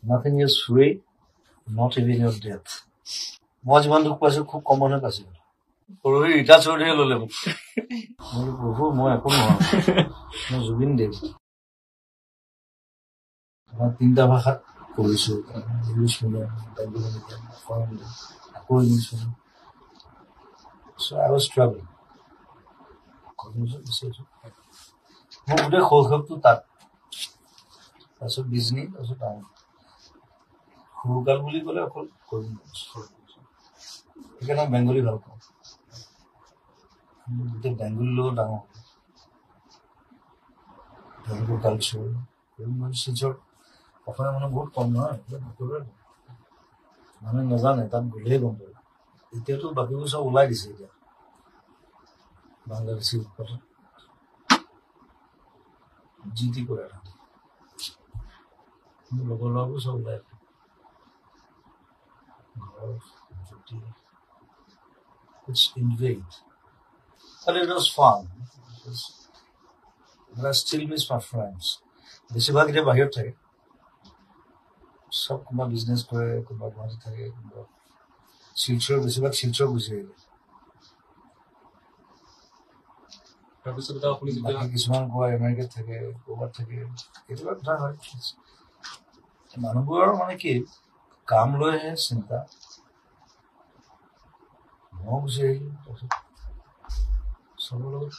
Nothing is free, not even your death. মই যিমান দুখ পাইছো খুব কম মানুহে পাইছিল পৰহি ৰীতা চৌধুৰীয়ে ললে মোক মই প্ৰভু মই একো নহয় মই জুবিন দেৱ মই 3টা ভাষাত পঢ়িছো English medium Bengali medium foreign medium আকৌ English medium so I was struggling মোৰ গোটেই শৈশৱটো তাত তাৰপিছত ডিজনী তাৰপিছত টাউন সৰুকাল বুলি ক'লে অকল কৰিম সেইকাৰণে বেংগলী ভাল পাওঁ গোটেই বেংগলীৰ লগত ডাঙৰ বেংগল কালচাৰ শিলচৰ অসমীয়া মানুহ বহুত কম নহয় মানুহে নাজানে তাত গ'লেহে গম পায় এতিয়াতো বাকীবোৰ চব ওলাই দিছে এতিয়া বাংলাদেশী কথা যি টি কৰে মোৰ লগৰ ল'ৰাবোৰ চব ওলাই ঘৰৰ জুতি It's invade. But it was fun. But I still miss my friends. বেছিভাগ এতিয়া বাহিৰত থাকে চব কোনোবা বিজনেছ কৰে কোনোবা গুৱাহাটীত থাকে কোনোবা শিলচৰ বেছিভাগ শিলচৰ গুচি আহিলে কিছুমান কোৱা আমেৰিকাত থাকে ক'ৰবাত থাকে কেতিয়াবা কথা হয় মানুহবোৰৰ মানে কি কাম লৈহে চিন্তা মই গুচি আহিলো তাৰপিছত চবৰ লগত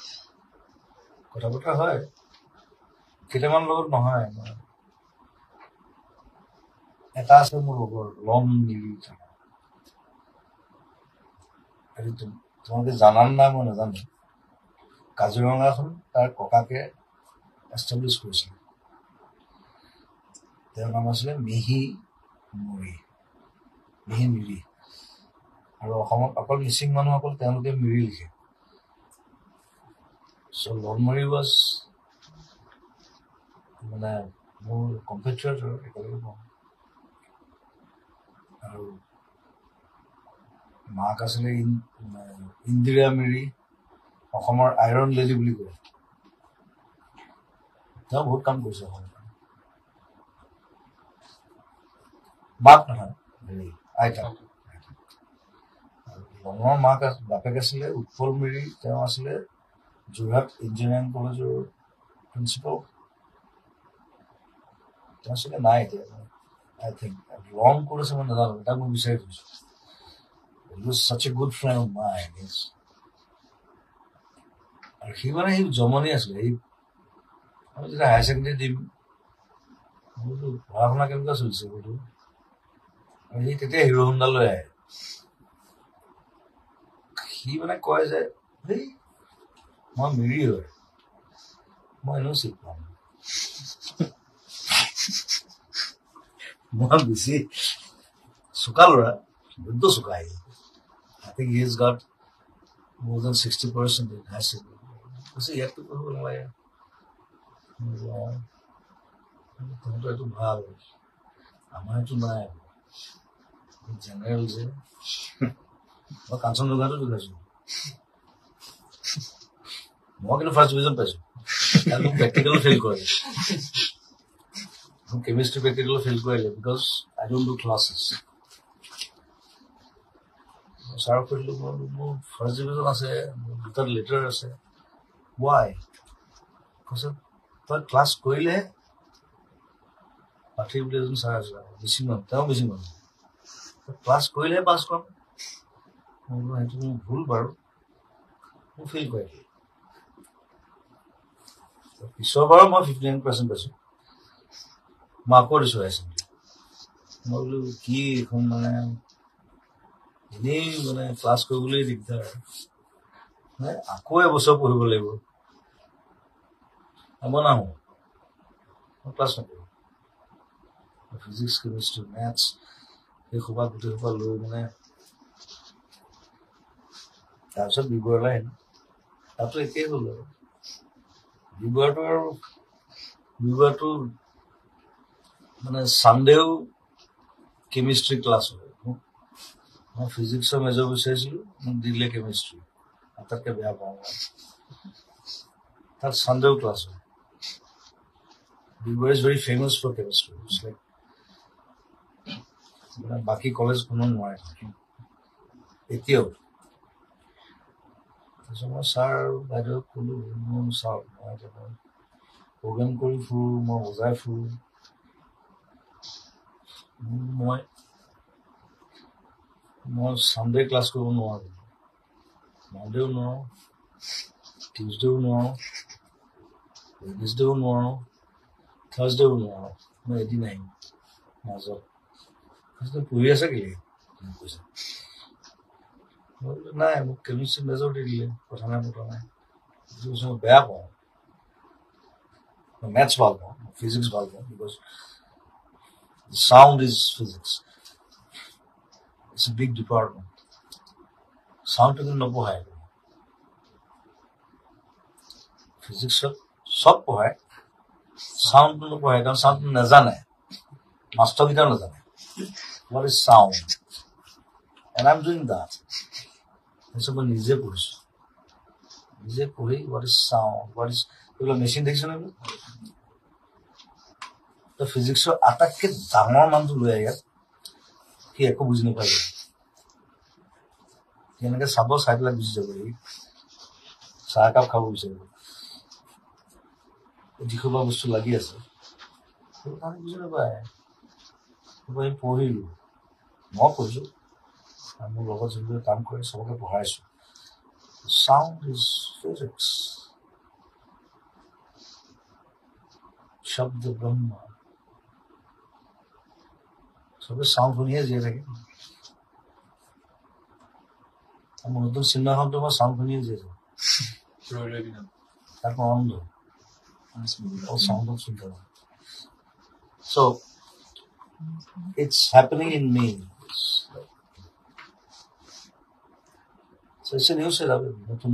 কথা বতৰা হয় কেইটামান লগত নহয় এটা আছে মোৰ লগৰ লং নিৰি থকা তোমালোকে জানান নাই মই নাজানো কাজিৰঙাখন তাৰ ককাকে এষ্টাব্লিছ কৰিছিলে তেওঁৰ নাম আছিলে মিহি মিৰি আৰু অসমত অকল মিচিং মানুহ অকল তেওঁলোকে মিৰি লিখে চ' লনমাৰী ৱাজ মানে মোৰ কম্পিউটাৰ একেলগে পাওঁ আৰু মাক আছিলে ইন্দিৰা মিৰি অসমৰ আইৰণ লেডি বুলি কয় তেওঁ বহুত কাম কৰিছে মাক নহয় আইতা লঙৰ মাক বাপেক আছিলে উৎপল মিৰি তেওঁ আছিলে যোৰহাট ইঞ্জিনিয়াৰিং কলেজৰ প্ৰিন্সিপাল তেওঁ আছিলে নাই এতিয়া আই থিংক লং ক'ত আছে মই নাজানো তাক মই বিচাৰি থৈছো He was such a good friend of mine. আৰু সি মানে সি জমনি আছিলে আমি যেতিয়া হায়াৰ ছেকেণ্ডেৰী দিম পঢ়া শুনা কেনেকুৱা চলিছে বোলো আৰু সি তেতিয়া হিৰো হোণ্ডা লৈ আহে সি মানে কয় যে হেই মই মিৰি হয় মই এনেও চিট পাম মই বেছি চোকা ল'ৰা বৃদ্ধ চোকা আহি I think he has got more than 60% in high school. ইয়াততো পঢ়িব নালাগে তহঁতৰ এইটো ভাল আমাৰ এইটো নাই জেনেৰেল যে মই কাঞ্চনজংঘাটো দেখাইছো মই কিন্তু ফাৰ্ষ্ট ডিভিজন পাইছো মোক প্ৰেক্টিকেল ফেইল কৰিলে মোক কেমিষ্ট্ৰি প্ৰেক্টিকেল ফেইল কৰিলে because I don't do classes ছাৰক সুধিলো মোৰ ফাৰ্ষ্ট ডিভিজন আছে মোৰ দুটা লেটাৰ আছে ৱাই কৈছে তই ক্লাছ কৰিলেহে পাঠী বুলি এজন ছাৰ আছে বেছি মানুহ তেওঁ বেছি মানুহ ক্লাছ কৰিলেহে পাছ কৰাম মই বোলো সেইটো মোৰ ভুল বাৰু মোক ফেইল কৰিলে পিছৰ বাৰো মই 59% পাইছো মই আকৌ দিছো হায়াৰ মই বোলো কি এখন মানে এনেই মানে ক্লাছ কৰিবলৈ দিগদাৰ আকৌ এবছৰ পঢ়িব লাগিব মই নাহো মই ক্লাছ নকৰো ফিজিক্স কেমিষ্ট্ৰি মেথছ সেই সোপা গোটেই সোপা লৈ মানে তাৰপিছত বিবৰলৈ আহিলো তাতো একেই হ'ল আৰু বিবৰটো মানে ছানডেও কেমিষ্ট্ৰি ক্লাছ হয় মই ফিজিক্সৰ মেজৰ বিচাৰিছিলো মোক দিলে কেমিষ্ট্ৰি আটাইতকৈ বেয়া পাওঁ তাত ছানডেও ক্লাছ হয় বিবৰ is very famous for chemistry it's like বাকী কলেজ কোনো নোৱাৰে এতিয়াও। তাৰপিছত মই ছাৰ বাইদেউক ক'লোঁ, মই ছাৰ মই প্ৰগ্ৰেম কৰি ফুৰোঁ, মই বজাই ফুৰোঁ, মই ছানডে ক্লাছ কৰিব নোৱাৰোঁ, মানডেও নোৱাৰোঁ, টিউজডেও নোৱাৰোঁ, ৱেডনেছডেও নোৱাৰোঁ, থাৰ্ছডেও নোৱাৰোঁ, মই এদিন আহিম মাজত। পঢ়ি আছে কেলৈ কৈছে, মই বোলো নাই মোক কেমিষ্ট্ৰি মেজৰ দি দিলে, কথা নাই বতৰা নাই। মই বেয়া পাওঁ, মেথছ ভাল পাওঁ, ফিজিক্স ভাল পাওঁ, because sound is physics. It's a big department. Sound to নপঢ়ায়, ফিজিক্সত চব পঢ়ায়, চাউণ্ডটো নপঢ়ায়, কাৰণ চাউণ্ডটো নাজানে, মাষ্টৰকেইটাও নাজানে what is sound, and I'm doing that. তাৰপিছত মই নিজে পঢ়িছোঁ, নিজে পঢ়ি what is sound, what is এইবিলাক মেচিন দেখিছে নে? ফিজিক্সৰ আটাইতকৈ ডাঙৰ মানুহটো লৈ আহে ইয়াত, সি একো বুজি নাপায়, সি এনেকৈ চাব, চাই পেলাই গুচি যাব, সি চাহ একাপ খাব বিচাৰিব, যিসোপা বস্তু লাগি আছে সেইকাৰণে বুজি নাপায়। সি পঢ়িলোঁ, মই পঢ়িছোঁ, আৰু মোৰ লগত যোনবোৰ কাম কৰে চবকে পঢ়াইছোঁ। চাউণ্ড ইজ ফিজিক্স, শব্দ ব্ৰহ্ম, চবে চাউণ্ড শুনিয়ে জীয়াই থাকে। মোৰ নতুন চিনেমাখনটো মই চাউণ্ড শুনিয়ে জীয়াই থাকোঁ, তাত মই আনন্দ চাউণ্ডত শুনি থাকোঁ। So it's happening in me. So it's a new setup. নতুন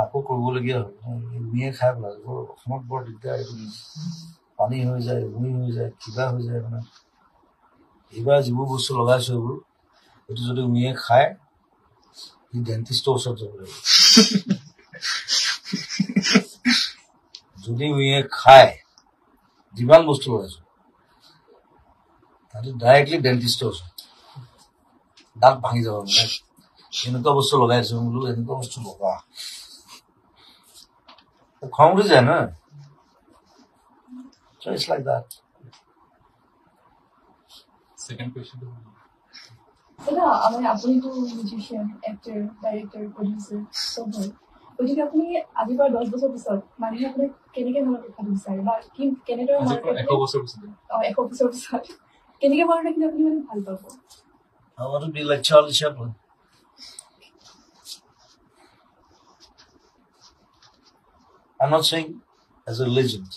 আকৌ কৰিবলগীয়া হ'ল, উমিয়ে খাই পেলাই অসমত বৰ দিগদাৰ, পানী হৈ যায়, উমি হৈ যায়, কিবা হৈ যায়। মানে এইবাৰ যিবোৰ বস্তু লগাইছোঁ এইবোৰ, এইটো যদি উমিয়ে খায় সি ডেণ্টিষ্টৰ ওচৰত যাব লাগিব। যদি উমিয়ে খায় যিমান বস্তু লগাইছোঁ তাতে ডাইৰেক্টলি ডেণ্টিষ্টৰ ওচৰত, দাঁত ভাঙি যাব। মানে এনেকুৱা বস্তু লগাই দিছোঁ, বোলো এনেকুৱা বস্তু লগা, খং উঠি যায় ন। So it's like that. Second question. আপুনিতো মিউজিচিয়ান, এক্টৰ, ডাইৰেক্টৰ, প্ৰডিউচাৰ চব হয়, গতিকে আপুনি আজিৰ পৰা 10 বছৰ পিছত মানুহে আপোনাক কেনেকে ধৰণৰ দেখাটো বিচাৰে, বা কেনেদৰে 100 বছৰ পিছত 100 বছৰ পিছত কেনেকে ধৰণৰ দেখিলে আপুনি মানে ভাল পাব? I want to be like Charlie Chaplin. I'm not saying as a legend.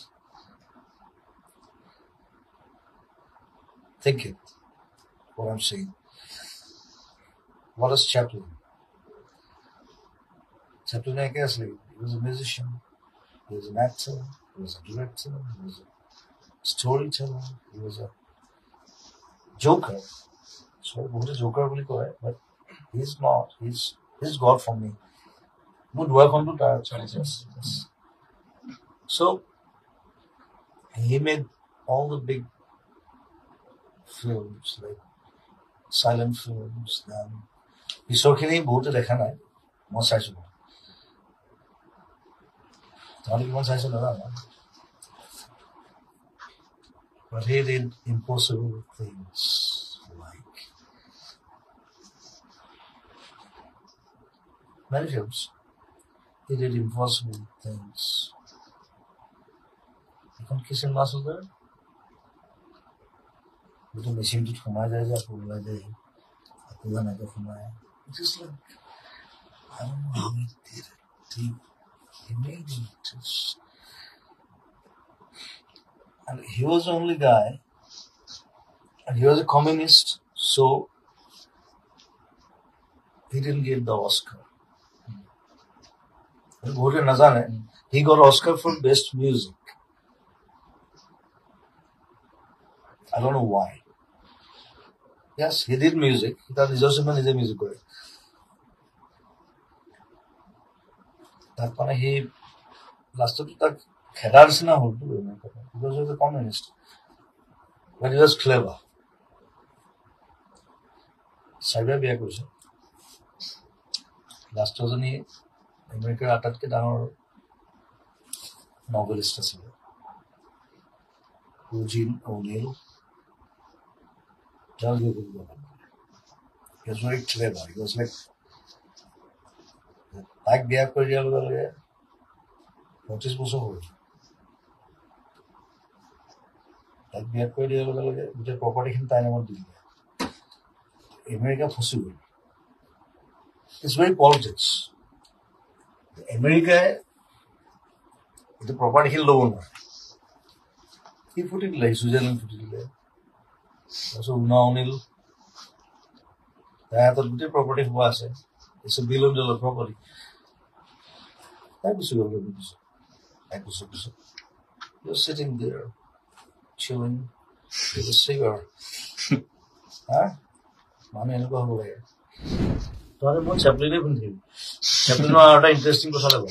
Think it, what I'm saying. What is Chaplin? Chaplin, I guess, he was a musician, he was an actor, he was a director, he was a storyteller, he was a joker. So, what is joker really called? But he's not. He's God for me. Would work on to that. Yes. So he made all the big films, like silent films. Then পিছৰখিনি বহুতে দেখা নাই, মই চাইছোঁ। তোমালোকে কিমান চাইছোঁ নাজানো। But he did impossible things, like many films. He did impossible things. এখন কি চিনেমা আছিল তাৰ, গোটেই মেচিনটোত সোমাই যায় যে আকৌ ওলাই যায়, আকৌ এনেকৈ সোমায়। It is like, I don't know how he did it. He made it. And he was the only guy, and he was a communist, so he didn't get the Oscar. He got Oscar for best music. I don't know why. Yes, he did music. He thought he's also a music guy. That one he last to that Khedars na hold because he was a communist. But he was clever. চাৰিবাৰ বিয়া কৰিছে লাষ্টজনী আমেৰিকাৰ আটাইতকৈ ডাঙৰ নভেলিষ্ট আছিলে Eugene O'Neill. Tell you who he was. He was very clever. He was like তাক বিয়া কৰি দিয়াৰ লগে লগে 25 বছৰ হ'ল তাক বিয়া কৰি দিয়াৰ লগে লগে গোটেই প্ৰপাৰ্টিখিনি তাইৰ নামত দি দিলে আমেৰিকা ফচি গ'ল ইটছ ভেৰি পলিটিক্স আমেৰিকাই গোটেই প্ৰপাৰ্টিখিনি ল'ব নোৱাৰে সি ফুটি দিলে ছুইজাৰলেণ্ড ফুটি দিলে তাৰপিছত উনা অনিল তাই হাতত গোটেই প্ৰপাৰ্টি হোৱা আছে ইটছ এ $1 billion প্ৰপাৰ্টি তাই গুচি গ'ল এক বছৰ পিছত You're sitting there chilling with a cigar মানুহ এনেকুৱা হ'ব লাগে তহঁতে মই চেপলিনে পিন্ধিম চেপলিনৰ আৰু এটা ইণ্টাৰেষ্টিং কথা লাগিব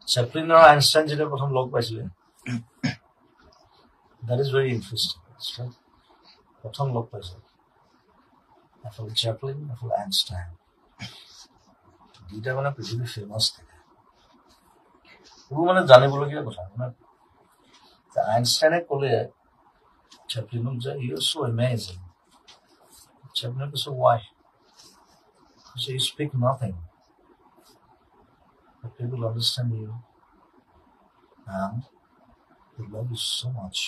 চেপলিন আৰু আইনষ্টাইন যেতিয়া প্ৰথম লগ পাইছিলে That is very interesting. Right? প্ৰথম লগ পাইছে এফালে চেপলিন এফালে আইনষ্টাইন দুইটা মানে পৃথিৱীৰ ফেমাছ থাকে এইবোৰ মানে জানিবলগীয়া কথা মানে আইনষ্টাইনে ক'লে চেপলিনক যে ইউ আৰ চ' এমেজিং চেপলিনে কৈছে why? কৈছে you speak nothing but people understand you and they love you so much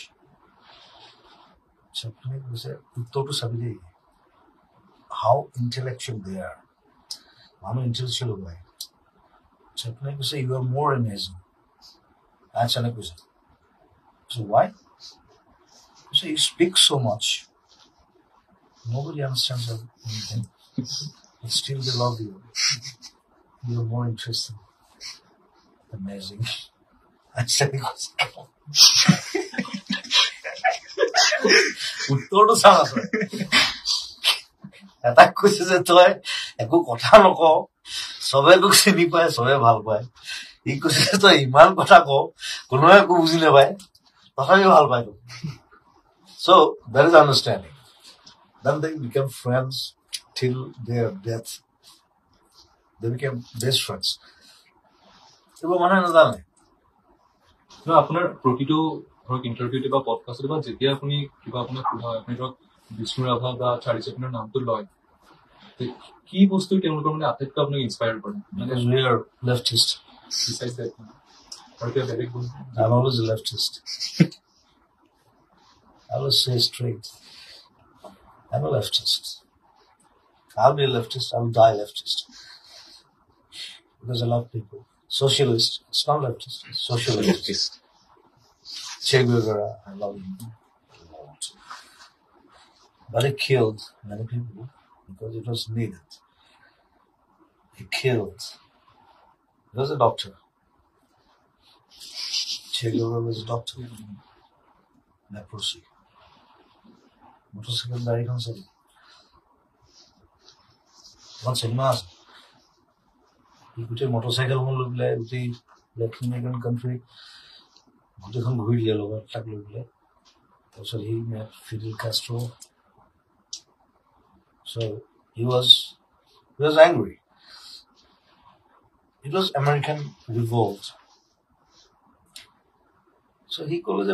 চেপলিনে কৈছে উত্তৰটো চাবি দেই how intellectual they are মানুহ intellectual হ'ব লাগে চেপলিনে কৈছে you are more amazing আইনষ্টাইনে কৈছে so why? কৈছে you speak so much nobody understands anything but still they love you you are more interesting amazing আইনষ্টাইনে কৈছে উত্তৰটো চাওঁ আছে এটা কৈছে যে তই একো কথা নকওঁ চবে তোক চিনি পায় চবে ভাল পায় ই কৈছে যে তই ইমান কথা কওঁ কোনোৱে একো বুজি নাপায় তথাপিও ভাল পায় তোক so that is understanding then they become friends till their death they became best friends এইবোৰ মানুহে নাজানে আপোনাৰ প্ৰতিটো ধৰক ইণ্টাৰভিউতে বা পডকাষ্টতে বা যেতিয়া আপুনি কিবা আপোনাক সোধা হয় আপুনি ধৰক বিষ্ণু ৰাভা বা চাৰ্লি চেপলিনৰ নামটো লয় কি বস্তু তেওঁলোকৰ মানে আটাইতকৈ আপোনাক ইনস্পায়াৰ কৰে মানে we are leftist besides that আৰু কিবা বেলেগ বস্তু I'm always a leftist I will say straight I'm a leftist I'll be a leftist I will die leftist because I love people socialist it's not leftist it's socialist Che Guevara I love him a lot but he killed many people because it was needed he killed he was a doctor Che Guevara was a doctor leprosy motorcycle গাড়ীখন চালি এখন cinema আছে গোটেই মটৰচাইকেলখন লৈ পেলাই গোটেই Latin American country গোটেইখন ঘূৰি দিলে লগত তাক লৈ পেলাই তাৰপিছত সি met Fidel Castro so he was angry it was American revolt so he ক'লে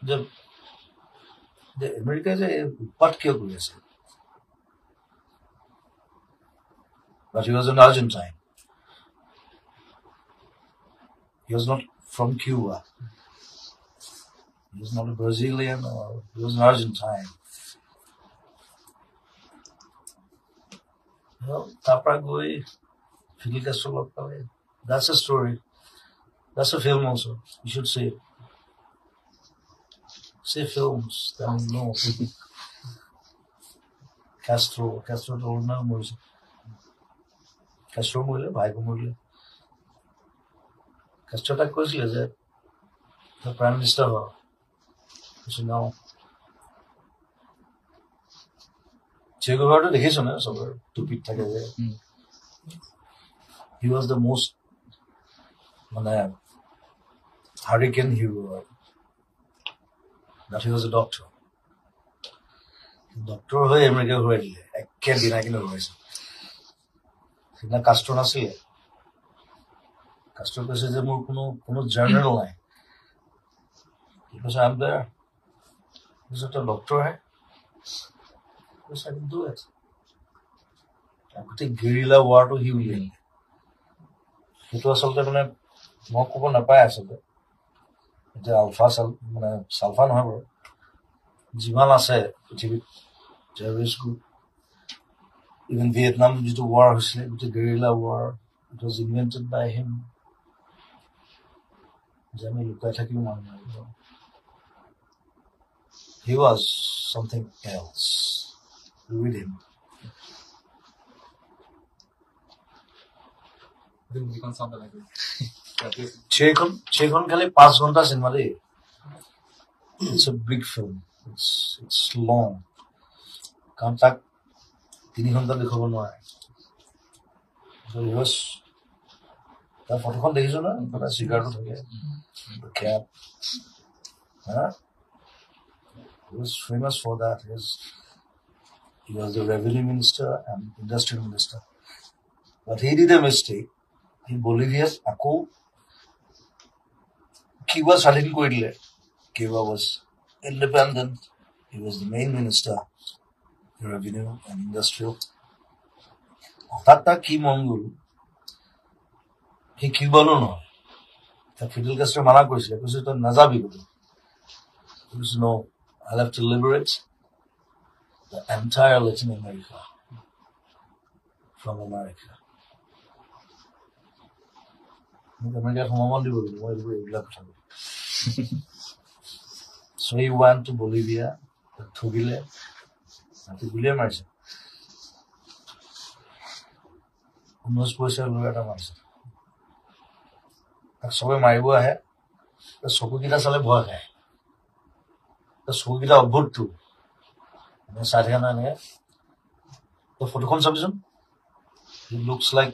যে আমেৰিকাই যে উৎপাত কিয় কৰি আছে but he was an Argentine he was not from Cuba he was not a Brazilian or he was an Argentine তাৰপৰা গৈ ফিডেল কাষ্ট্ৰ লগ পালে that's a story that's a film also you should see it see films then you know Castro told না মৰিছে Castro মৰিলে ভাইকো মৰিলে Castro তাক কৈছিলে যে প্ৰাইম মিনিষ্টাৰ হয় কৈছে ন Che Guevara দেখিছো না সবৰ টুপিত থাকে যে he was the most মানে hurricane hero that he was a doctor doctor হৈ আমেৰিকা ঘূৰাই দিলে একে দিনাই কিন্তু ঘূৰাইছে সেইদিনা কাষ্টৰ নাছিলে কাষ্টৰ কৈছে যে মোৰ কোনো জাৰ্নেল নাই কি কৈছে আম দেয়াৰ কৈছে তই ডক্টৰ হে কৈছে I can do it গোটেই গেৰিলা ৱাৰটো সি উলিয়াই সেইটো আচলতে মানে মই ক'ব নাপায় আচলতে এতিয়া আলফা মানে চালফা নহয় বাৰু যিমান আছে পৃথিৱীত টেৰৰিষ্ট গ্ৰুপ ইভেন ভিয়েটনাম যিটো ৱাৰ হৈছিলে গোটেই guerrilla war it was invented by him যে আমি লুকাই থাকিব মানুহ মাৰিব he was something else with him সেইখন খালি 5 ঘণ্টা চিনেমা দেই It's a big film. It's long. কাৰণ তাক 3 ঘণ্টা দেখাব নোৱাৰে তাৰ ফটোখন দেখিছো না চিগাৰটো থাকে Cape He was famous for that. He was the revenue minister and industrial minister. But he did a mistake. He Bolivia's আকৌ Cuba স্বাধীন কৰি দিলে Cuba was independent. He was the main minister, revenue and industrial. Tata ki mongol. He Cubano no. The Fidel Castro mana koisile. Koise to najabi bole. Koise no. I'll have to liberate the entire Latin America from America. America homaman dibo bole. Moi egla kotha bole. So he went to Bolivia, Tugile, and to Guillermo Marcia. 19 বছৰ ল'ৰা এটা মাৰিছে তাক সবে মাৰিব আহে চকুকেইটা চালে ভয় খায় চকুকেইটা অদ্ভুতটো মানে চাই থাকে নহয় এনেকে তো ফটোখন চাবিচোন হি লুকছ লাইক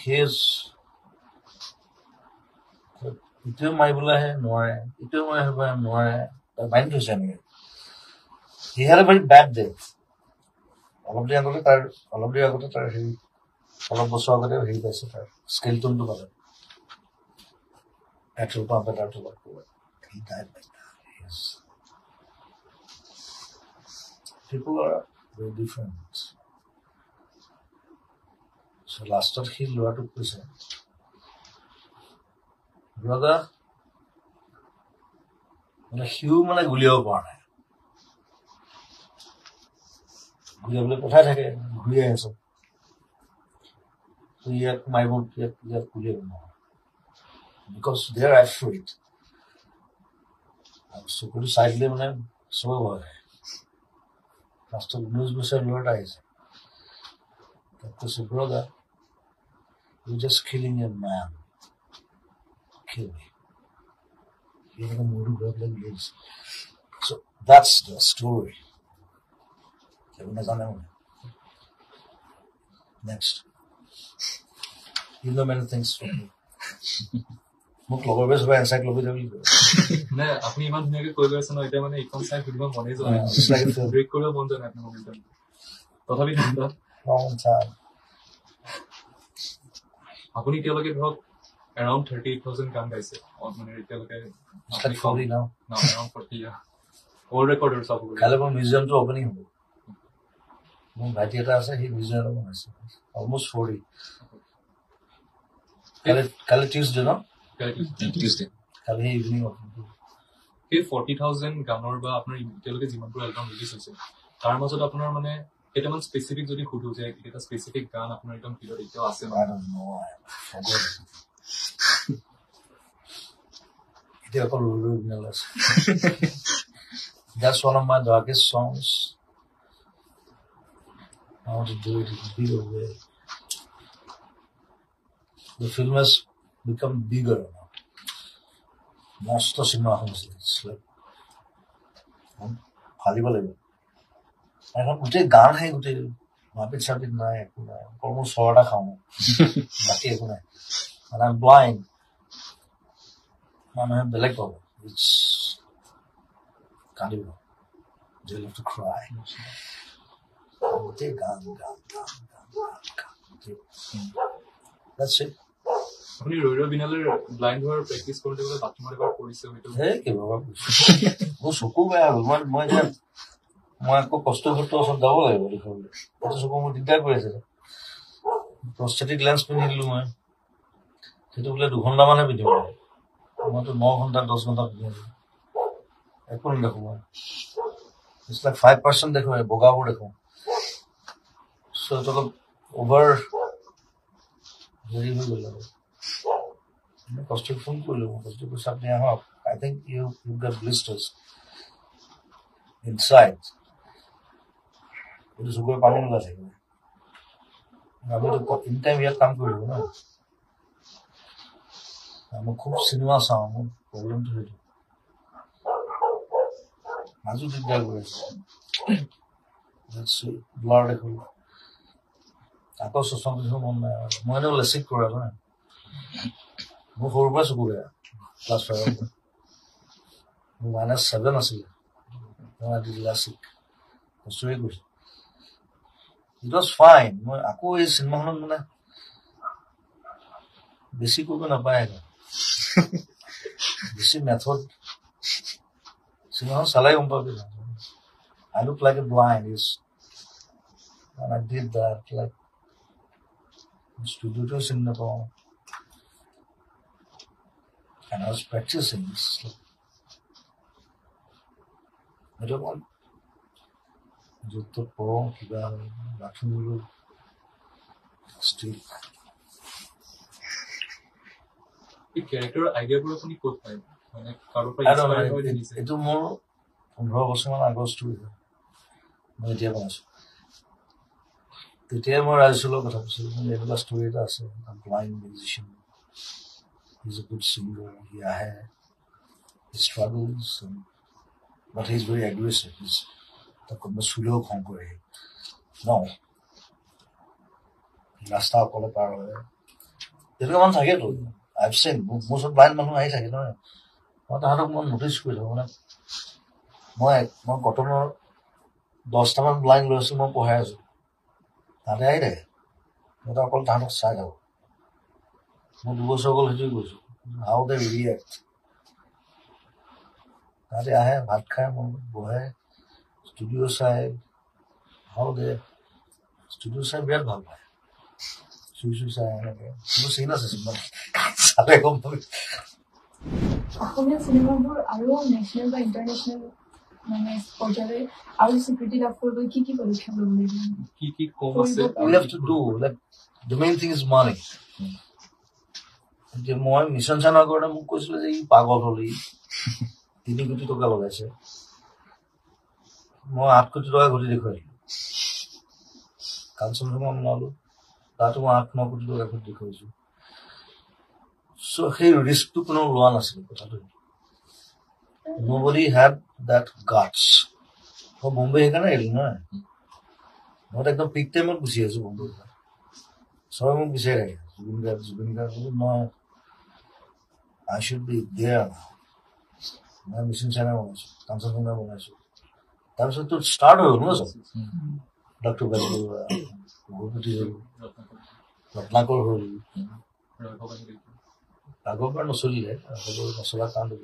he is ইটোৱে মাৰিবলৈ আহে নোৱাৰে ইটোৱে মাৰিবলৈ নোৱাৰে তাৰ মাইণ্ড হৈছে এনেকে হি had a very bad day অলপ দিন আগতে তাৰ হেৰি অলপ বছৰ আগতে হেৰি পাইছে তাৰ স্কেলটনটো পালে পেট্ৰল পাম্প এটাৰ তলত he died like that yes people are very different so lastত সি ল'ৰাটোক কৈছে brother মানে সিও মানে গুলিয়াব পৰা নাই গুলিয়াবলৈ পঠাই থাকে ঘূৰি আহে চব ইয়াক মাৰিব ইয়াক গুলিয়াব নহয় because they are afraid আৰু চকুটো চাই দিলে মানে চবে ভয় খায় লাষ্টত 19 বছৰ ল'ৰা আহিছে তাক কৈছে brother you're just killing a man kill me you're gonna move to like this so that's the story next you know many things from me মোক লগৰ বেছ হৈ এনসাইক্লোপিডিয়া বুলি কয় না আপনি ইমান ধুনীয়াকে কৈ গৈছে ন এটা মানে ইকন চাই ভিডিও মনে যোৱা ব্ৰেক কৰিব মন যায় না আপুনি তথাপি long time আপুনি এতিয়ালৈকে ধৰক around 38,000 গান গাইছে মানে এতিয়ালৈকে like 40 now around 40 yeah all recorders of কালে মোৰ মিউজিয়ামটো ওপেনিং হ'ব মোৰ ভাইটি এটা আছে সি মিউজিয়াম বনাইছে almost 40 কালে টিউজডে ন টিউজডে কালি ইভিনিং এই 40,000 গানৰ বা আপোনাৰ এতিয়ালৈকে যিমানবোৰ এলবাম ৰিলিজ হৈছে তাৰ মাজত আপোনাৰ মানে কেইটামান স্পেচিফিক যদি সুধো যে এটা স্পেচিফিক গান আপোনাৰ একদম ভিতৰত এতিয়াও আছে I don't know এতিয়া অকল original আছে that's one of my darkest songs I want to do it in a bigger way the film has become bigger now most of cinema it's like ফালিব লাগিব এখন গোটেই গান হে গোটেই মাপিত চাপিত নাই একো নাই কৰ্ম চৰটা খাওঁ বাকী একো নাই and I'm blind মানুহে বেলেগ পাব কান্দিব They love to cry. They gun. That's it. আপুনি ৰৈৰ বিনালে ব্লাইণ্ড হোৱাৰ প্ৰেক্টিচ কৰোঁতে বোলে বাথৰুমত এবাৰ পৰিছে হয়তো Hey, মোৰ চকু বেয়া হ'ল মই আকৌ কষ্ট ওচৰত যাব লাগিব দেখুৱাবলৈ সেইটো চকু মোৰ দিগদাৰ কৰি আছে প্ৰস্থেটিক লেন্স পিন্ধি দিলোঁ মই সেইটো বোলে 2 ঘণ্টামানহে পিন্ধিব লাগে মইতো 9 ঘণ্টা 10 ঘণ্টা পিন্ধি আছোঁ একো নেদেখোঁ মই ইটছ লাইক 5% দেখোঁ বগাবোৰ দেখোঁ চ' এইটো অলপ অভাৰ হেৰি হৈ গ'ল আৰু কষ্টক ফোন কৰিলোঁ মই কষ্ট কৈছোঁ আপুনি আহক আই থিংক ইউ গট ব্লিষ্টাৰ্ছ ইনচাইড এইটো চকুৰে পানী নোলাই থাকিব আমিতো ইন টাইম ইয়াত কাম কৰিব ন মই খুব চিনেমা চাওঁ মোৰ প্ৰব্লেমটো সেইটো মাজু দিগদাৰ কৰি আছে ব্লাৰ দেখোঁ আকৌ চশমা পিন্ধিব মন নাই মই এনেও লেচিক কৰা ন মোৰ সৰুৰ পৰা চকু বেয়া ক্লাছ 5 মোৰ -7 আছিলে মই লেচিক কষ্টৰে কৰিছোঁ ইট ৱাজ ফাইন মই আকৌ এই চিনেমাখনত মানে বেছি কৰিব নাপায় বেছি মেথড চিনেমাখন চালাই গম পাবি I look like a blind and I did that like studio to Singapore and I was practicing this I don't want যত পঢ়ো কিবা বাথৰুমবোৰ ষ্টিল এই কেৰেক্টাৰৰ আইডিয়াবোৰ আপুনি ক'ত পায় মানে কাৰোবাৰ পৰা ইনস্পায়াৰ হৈ নিছে এইটো মোৰ 15 বছৰমান আগৰ ষ্টৰী হয় মই এতিয়া বনাইছোঁ তেতিয়াই মই ৰাজেশৰ কথা কৈছিলোঁ এনেকুৱা ষ্টৰী এটা আছে blind musician is a good singer সি আহে struggles but he's very aggressive তাক চুলেও খং কৰে ন ৰাস্তা অকলে পাৰ হয় তেনেকুৱা মানুহ থাকেতো I've seen মোৰ ওচৰত ব্লাইণ্ড মানুহ আহি থাকে নহয় মই তাহাঁতক মই নটিচ কৰি থাকোঁ মানে মই কটনৰ 10টামান ব্লাইণ্ড লৈ আছোঁ মই পঢ়াই আছোঁ তাহাঁতে আহি থাকে মই অকল তাহাঁতক চাই থাকোঁ মই 2 বছৰ অকল সেইটোৱে কৈছোঁ হাউ দে ৰিয়েক্ট তাহাঁতে আহে ভাত খাই মই বহে ষ্টুডিঅ' চাই হাউ দে ষ্টুডিঅ' চাই বিৰাট ভাল পায় চুই চাই এনেকৈ মোৰ চিন আছে চিনেমা চালে গম পাবি অসমীয়া চিনেমাবোৰ আৰু নেশ্যনেল বা ইণ্টাৰনেশ্যনেল মানে পৰ্যায়লৈ আৰু স্বীকৃতি লাভ কৰিবলৈ কি পদক্ষেপ ল'ব লাগিব কি কম আছে we have to do like the main thing is money যে মই মিছন চানৰ কাৰণে মোক কৈছিলে যে ই পাগল হলি 3 কোটি টকা লগাইছে মই 8 কোটি টকা ঘটি দেখুৱাইছিলোঁ কাঞ্চন জংঘা বনালোঁ তাতো মই 8-9 কোটি টকা ঘটি দেখুৱাইছোঁ চ' সেই ৰিস্কটো কোনো লোৱা নাছিল কথাটো nobody had that guts মই মুম্বাই সেইকাৰণে আহিলোঁ নহয় মই একদম পিক টাইমত গুচি আছোঁ মুম্বাই চবে মোক বিচাৰি থাকে জুবিন গাৰ্গ মই I should be there মই মিছন চাইনা বনাইছোঁ কাঞ্চন জংঘা বনাইছোঁ তাৰপিছত তো ষ্টাৰ্ট হৈ গ'ল ন চব ডক্টৰ বেজবৰুৱা ভূপতি হ'ল ৰত্নাকৰ হ'ল আগৰ পৰা নচলিলে নচলাৰ কাৰণটো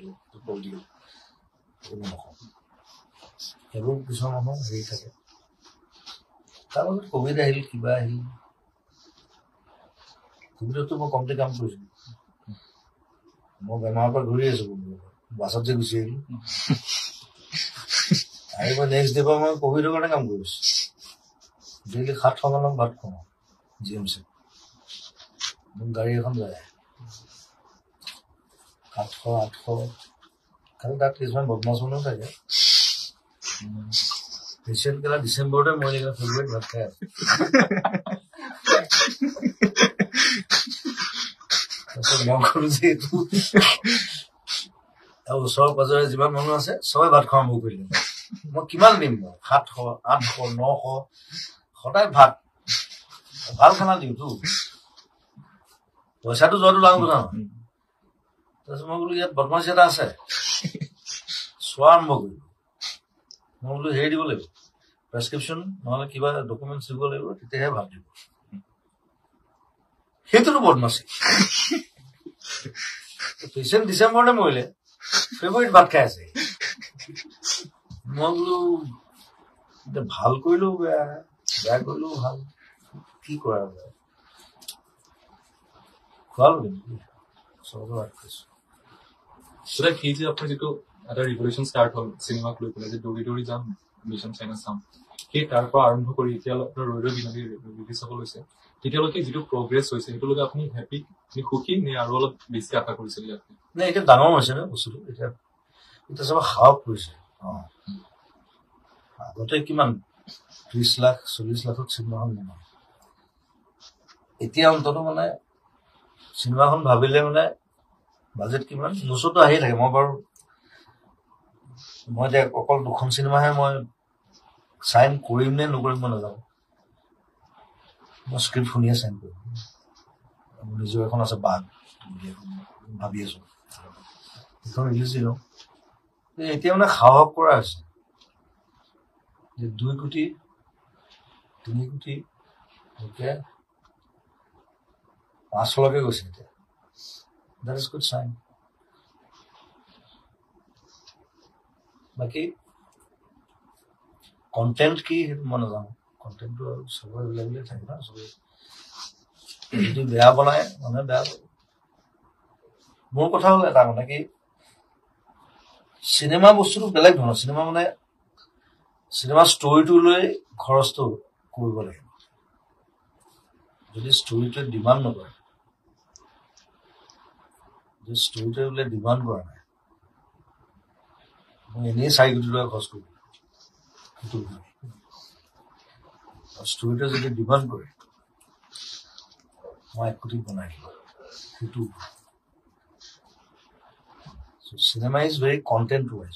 পলিটিকেল সেইবোৰ কিছুমান মানুহ হেৰি থাকে তাৰপাছত কভিড আহিল কিবা আহিল কভিডতো মই কমতে কাম কৰিছিলোঁ মই বেমাৰৰ পৰা ঘূৰি আছোঁ বাছত যে গুচি আহিলোঁ আৰু মই নেক্সট ডে পৰা মই কভিডৰ কাৰণে কাম কৰিছোঁ ডেইলি 700 মানক ভাত খুৱাওঁ GMC মোৰ গাড়ী এখন যায় 700-800 কাৰণ তাত কিছুমান বদমাছ মানুহ থাকে পেচেণ্ট কেলা ডিচেম্বৰতে মই ফেব্ৰুৱাৰীত ভাত খাই আছোঁ তাৰপিছত মই ক'লো যে এইটো ওচৰৰ পাজৰে যিমান মানুহ আছে চবে ভাত খোৱা আৰম্ভ কৰিলে মই কিমান দিম মই 700-800-900 সদায় ভাত ভাল খানা দিওঁতো পইচাটো যোৱাটো ডাঙৰ কথা নহয় তাৰপিছত মই বোলো ইয়াত বদমাছি এটা আছে চোৱা আৰম্ভ কৰিলোঁ মই বোলো হেৰি দিব লাগিব, প্ৰেছক্ৰিপশ্যন নহ'লে কিবা ডকুমেণ্টছ দিব লাগিব, তেতিয়াহে ভাল দিব। সেইটোতো বদমাছি। পেচেণ্ট ডিচেম্বৰতে মৰিলে, ফেব্ৰুৱাৰীত ভাত খাই আছে। মই বোলো ভাল কৰিলেও বেয়া, বেয়া কৰিলেও ভাল, কি কৰা যায়। খোৱালো কিন্তু চবকে ভাত খাইছো। সেই যে আপোনাৰ যিটো এটা ৰিভলিউশ্যন ষ্টাৰ্ট হ'ল চিনেমাক লৈ পেলাই, যে দৌৰি দৌৰি যাম মিছন চাইনা চাম, সেই তাৰ পৰা আৰম্ভ কৰি এতিয়ালৈকে ৰৈ ৰৈ বিনালী ৰিলিজ হ'ব লৈছে, তেতিয়ালৈকে যিটো প্ৰগ্ৰেছ হৈছে সেইটোলৈকে আপুনি হেপী, সুখী নে আৰু অলপ বেছি আশা কৰিছিল ইয়াত? নে এতিয়া ডাঙৰ হৈছে নে বস্তুটো, এতিয়া চব সাহস কৰিছে। আগতে কিমান 30 লাখ 40 লাখত চিনেমাখন বনায়, এতিয়া অন্তত মানে চিনেমাখন ভাবিলে মানে বাজেট কিমান নোচোতো আহিয়ে থাকে। মই এতিয়া অকল 2খন চিনেমাহে মই চাইন কৰিম নে নকৰিম মই নাজানো। মই স্ক্ৰিপ্ট শুনিয়ে চাইন কৰিম। নিজৰ এখন আছে বাঘ, ভাবি আছো সেইখন ৰিলিজ দিওঁ। এতিয়া মানে সাহস কৰা হৈছে যে 2 কোটি 3 কোটি 500লৈকে গৈছে এতিয়া। That is good sign. বাকী কণ্টেণ্ট কি সেইটো মই নাজানো, কণ্টেণ্টটো আৰু চবৰে বেলেগ থাকে ন, চবে যদি বেয়া বনায় মানুহে বেয়া পায়। মোৰ কথা হ'ল এটা মানে কি, চিনেমা বস্তুটো বেলেগ ধৰণৰ। চিনেমা মানে চিনেমা ষ্টৰিটো লৈ খৰচটো কৰিব লাগিব। যদি ষ্টৰিটোৱে ডিমাণ্ড নকৰে, যদি ষ্টৰিটোৱে বোলে ডিমাণ্ড কৰা নাই, মই এনেই 4 কোটি টকা খৰচ কৰিম, সেইটো ষ্টৰিটোৱে যদি ডিমাণ্ড কৰে মই 1 কোটি বনাই দিম, সেইটো। Cinema is very content wise.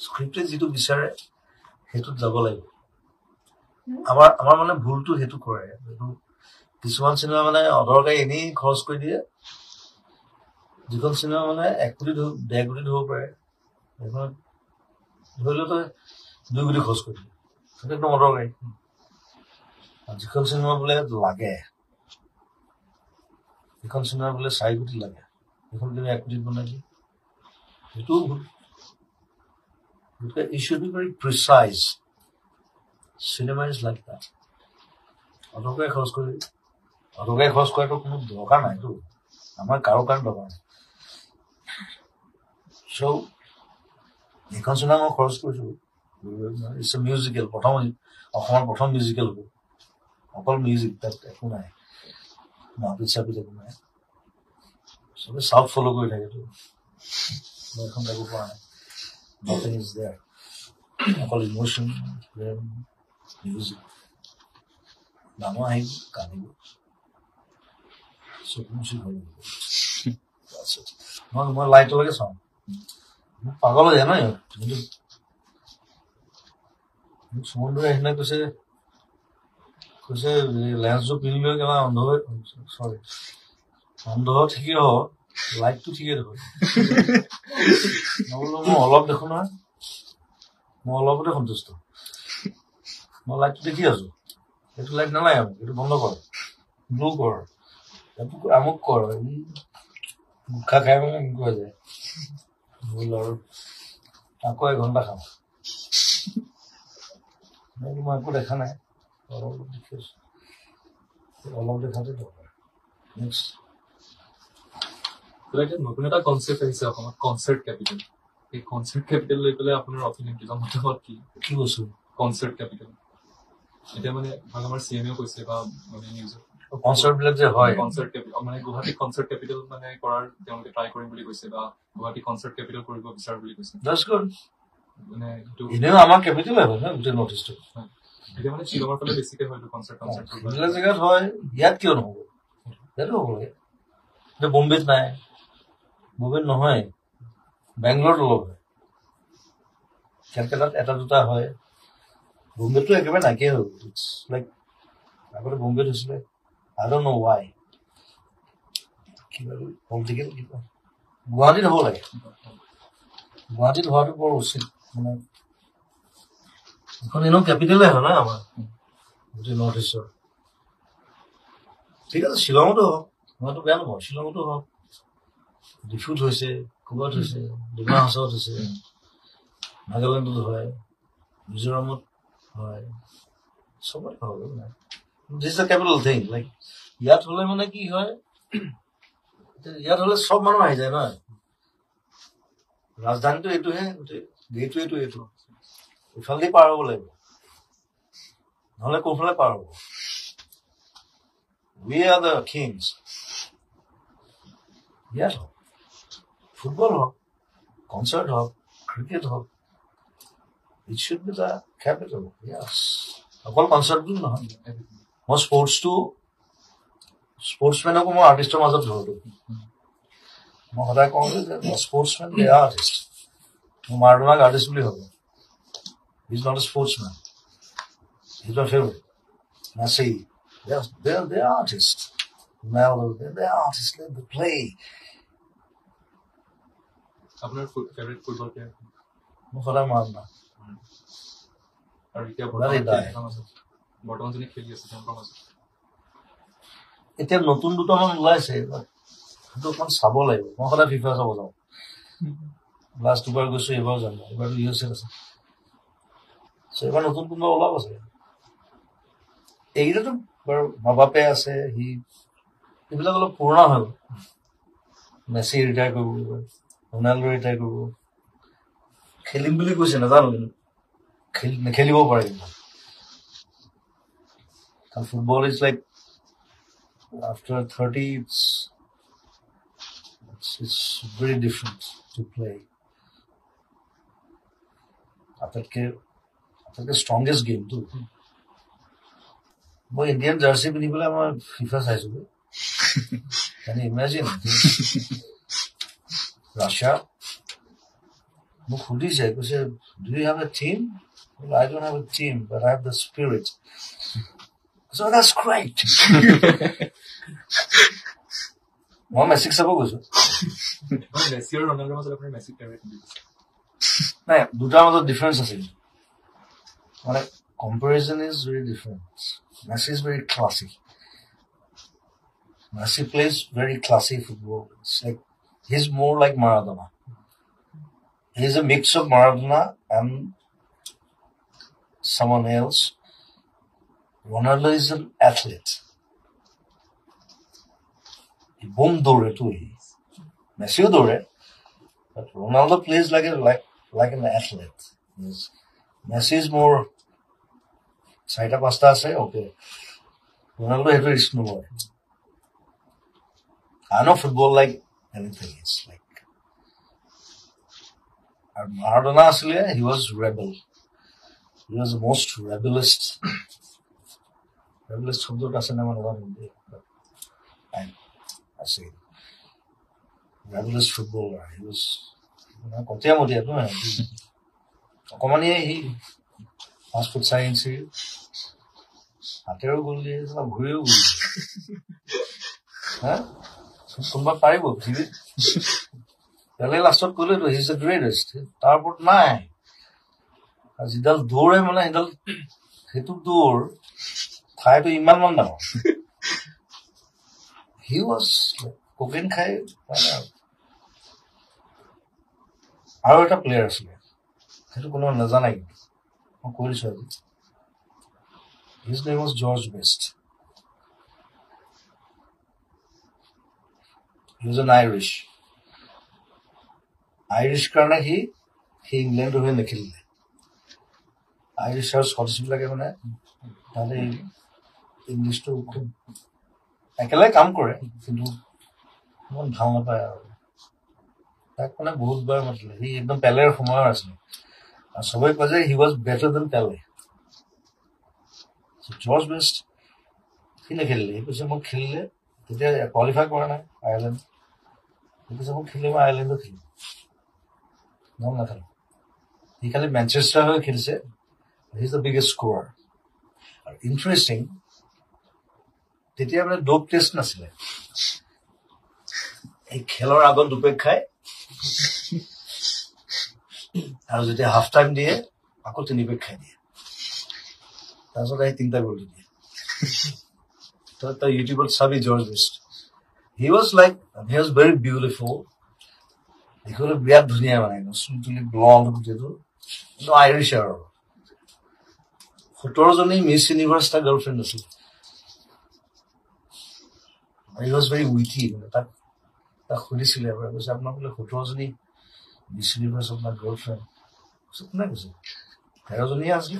স্ক্ৰিপ্টে যিটো বিচাৰে সেইটোত যাব লাগিব। আমাৰ মানে ভুলটো সেইটো কৰে। কিছুমান চিনেমা মানে অদৰকাৰী এনেই খৰচ কৰি দিয়ে। যিখন চিনেমা মানে 1 কোটি 1.5 কোটি হ'ব পাৰে, সেইখনত ধৰি লও তই 2 কোটি খৰচ কৰি দিয়ে, সেইটো একদম অদৰকাৰী। যিখন চিনেমা বোলে লাগে, সেইখন চিনেমা বোলে 4 কোটি লাগে, সেইখন তুমি 1 কোটিত বনাই দিয়ে, সেইটোও ভুল। গতিকে it should be very precise. Cinema is like that. অদৰকাৰী খৰচ কৰাটো কোনো দৰকাৰ নাইতো, আমাৰ কাৰো কাৰণে দৰকাৰ নাই। চ' এইখন চিনেমা মই খৰচ কৰিছো, ইটছ এ মিউজিকেল, অসমৰ প্ৰথম মিউজিকেল হ'ব, অকল মিউজিক, তাত একো নাই, মাহপিত চাপিত একো নাই। চবে চাউথ ফ'ল' কৰি থাকেতো, মই এখন একো পোৱা নাই। Nothing is there. অকল ইমোশ্যন, মিউজিক, ডাঙৰ আহিব, কান্দিব, চকুমুচি হৈ যাব। মই লাইটলৈকে চাওঁ, পাগল হৈ যায় ন। কিন্তু সুমনদৰে সেইদিনা কৈছে লেন্সযোৰ পিন্ধি লৈ কেলা অন্ধ ঠিকেই হ'ব, লাইটটো ঠিকেই দেখোন। মই বোলো মই অলপ দেখো নহয়, মই অলপতে সন্তুষ্ট। মই লাইটটো দেখি আছো, সেইটো লাইট নালাগে মোক, এইটো বন্ধ কৰ, ব্লু কৰ, আমুক কৰ। গুটখা খাই মানে এনেকুৱা যায়, ভুল। আৰু আকৌ 1 ঘণ্টা খাওঁ, মই একো দেখা নাই, অলপ দেখি আছো, অলপ দেখাতে দৰকাৰ। নেক্সট নতুন এটা কনচেপ্ট আহিছে অসমত, কনচাৰ্ট কেপিটেল। এই কনচাৰ্ট কেপিটেল লৈ পেলাই আপোনাৰ অপিনিয়ন মতামত কি বস্তু কনচাৰ্ট কেপিটেল? এতিয়া মানে আমাৰ CM কৈছে বা মানে নিউজত কনচাৰ্ট বিলাক যে হয়, কনচাৰ্ট কেপিটেল মানে গুৱাহাটী কনচাৰ্ট কেপিটেল মানে কৰাৰ তেওঁলোকে ট্ৰাই কৰিম বুলি কৈছে, বা গুৱাহাটী কনচাৰ্ট কেপিটেল কৰিব বিচাৰ বুলি কৈছে। মানে এনেও আমাৰ কেপিটেল হয় ন গোটেই নৰ্থ ইষ্টত। এতিয়া মানে শ্বিলঙৰ ফালে বেছিকে হয়তো কনচাৰ্ট সেইবিলাক জেগাত হয়, ইয়াত কিয় নহ'ব? ইয়াতো হ'ব লাগে। বম্বেত নাই, বম্বেত নহয়, বেংগলোৰত অলপ হয়, কেলকাতাত 1-2টা হয়, বম্বেতটো একেবাৰে নাইকিয়া হৈ গ'ল। ইটছ লাইক আগতে বম্বেত হৈছিলে, আই ডন্ট ন' ৱাই, কিবা পলিটিকেল কিবা। গুৱাহাটীত হ'ব লাগে, গুৱাহাটীত হোৱাটো বৰ উচিত। মানে এখন এনেও কেপিটেলে হয় না আমাৰ গোটেই নৰ্থ ইষ্টৰ ঠিক আছে শ্বিলঙতো হওক মইতো বেয়া নাপাওঁ শ্বিলঙতো হওক ডিফুত হৈছে ক'ৰবাত হৈছে ডিমা হাছাওত হৈছে নাগালেণ্ডত হয় মিজোৰামত হয় চবতে হয় দিছ দ্য কেপিটেল থিং লাইক ইয়াত হলে মানে কি হয় ইয়াত হলে চব মানুহ আহি যায় নহয় ৰাজধানীটো এইটোহে গোটেই গেটৱেটো এইটো ইফালেদি পাৰ হ'ব লাগিব নহলে কোনফালে পাৰ হ'ব We are the kings. Yes. Football hawk, concert hawk, cricket hawk. It should be the capital. Yes. All concert do not. More sports too. Sportsmen are more artists. More other causes. Sportsmen, they are artists. Maradona artist will be. He's not a sportsman. He's my favorite. Messi. Yes, they're artists. Ronaldo, they're artists. They play. আপোনাৰ favourite football player Mukhara Marna. আৰু এতিয়া বৰ্তমান যিনি খেলি আছে তেওঁলোকৰ মাজত এতিয়া নতুন দুটামান ওলাইছে সেইটো অকমান চাব লাগিব মই সদায় ফিফা চাব যাওঁ লাষ্ট দুবাৰ গৈছো এইবাৰ যাম এইবাৰ ইউএছএ আছে এইবাৰ নতুন কোনোবা ওলাব আছে এইকেইটাতো বাৰু বাবাপে আছে সি এইবিলাক অলপ পুৰণা হ'ল মেছি ৰিটায়াৰ কৰিব ৰনাল্ডো ৰিটায়াৰ কৰিব খেলিম বুলি কৈছে নাজানো কিন্তু নেখেলিব পাৰে কিন্তু কাৰণ football is like after 30 it's very different to play after the strongest game too মই ইণ্ডিয়ান জাৰ্সি পিন্ধি পেলাই মই ফিফা চাইছো can you imagine Russia মোক সুধিছে কৈছে do you have a team well, I don't have a team but I have the spirit so that's great মই মেছিক চাব গৈছো মেছি আৰু ৰনাল্ডোৰ মাজত আপোনাৰ মেছি ফেভৰেট নাই দুটাৰ মাজত ডিফাৰেন্স আছে মানে comparison is very different Messi is very classy Messi plays very classy football it's like he's more like Maradona he's a mix of Maradona and someone else Ronaldo is an athlete boom dore too Messi dore but Ronaldo plays like an athlete Messi is more saita pasta ase okay Ronaldo heto is no more I know football like anything it's like Maradona asle he was rebel he was the most rebellious shobdo ase na mane I say rebellious footballer he was kotia modia no okomani he fast food science atero golli na bhureo golli ha কোনবা পাৰিব ভিড় তালে লাষ্টত কলে তো he is the greatest তাৰপৰ নাই আজিডাল দৌৰে মানে এডাল হেতু দৌৰ ঠাইটো ইমান মান ডাঙৰ he was cocaine খাই আৰু এটা প্লেয়াৰ আছিল সেইটো কোনো নাজানে মই কৰিছো আজি his name was George Best he was an Irish কাৰণে he England হৈ নেখেলিলে Irish আৰু Scottish বিলাকে মানে তাহলে ইংলিছটো খুব একেলগে কাম কৰে কিন্তু মন ভাল নাপায় আৰু তাক মানে বহুতবাৰ মাতিলে সি একদম পেলেৰ সময়ৰ আছিল আৰু সবাই কয় যে হি ৱাজ বেটাৰ দেন পেলে জৰ্জ বেষ্ট সি নেখেলিলে সি কৈছে মোক খেলিলে তেতিয়া কোৱালিফাই কৰা নাই আয়াৰলেণ্ড সি কৈছে মোক খেলিলে মই আয়াৰলেণ্ডত খেলিম নহ'ল নাথাকে সি খালি মেনচেষ্টাৰ হৈ খেলিছে he is the biggest scorer আৰু ইণ্টাৰেষ্টিং তেতিয়া মানে ডোপ টেষ্ট নাছিলে এই খেলৰ আগত দুপেক খাই আৰু যেতিয়া হাফ টাইম দিয়ে আকৌ 3 পেক খাই দিয়ে তাৰপিছত আহি 3টা গ'ল দিয়ে তই ইউটিউবত চাবি George best he was very beautiful দেখিবলৈ বিৰাট ধুনীয়া মানে চুলি ব্লণ্ড গোটেইটো কিন্তু আইৰিছ আৰু 17জনী মিছ ইউনিভাৰ্ছ তাৰ গাৰ্লফ্ৰেণ্ড আছিল হি ৱাজ ভেৰি উইথি মানে তাক সুধিছিলে এবাৰ কৈছে আপোনাৰ বোলে 17জনী মিছ ইউনিভাৰ্ছ আপোনাৰ গাৰ্লফ্ৰেণ্ড কোনে কৈছে 13জনীয়ে আছিল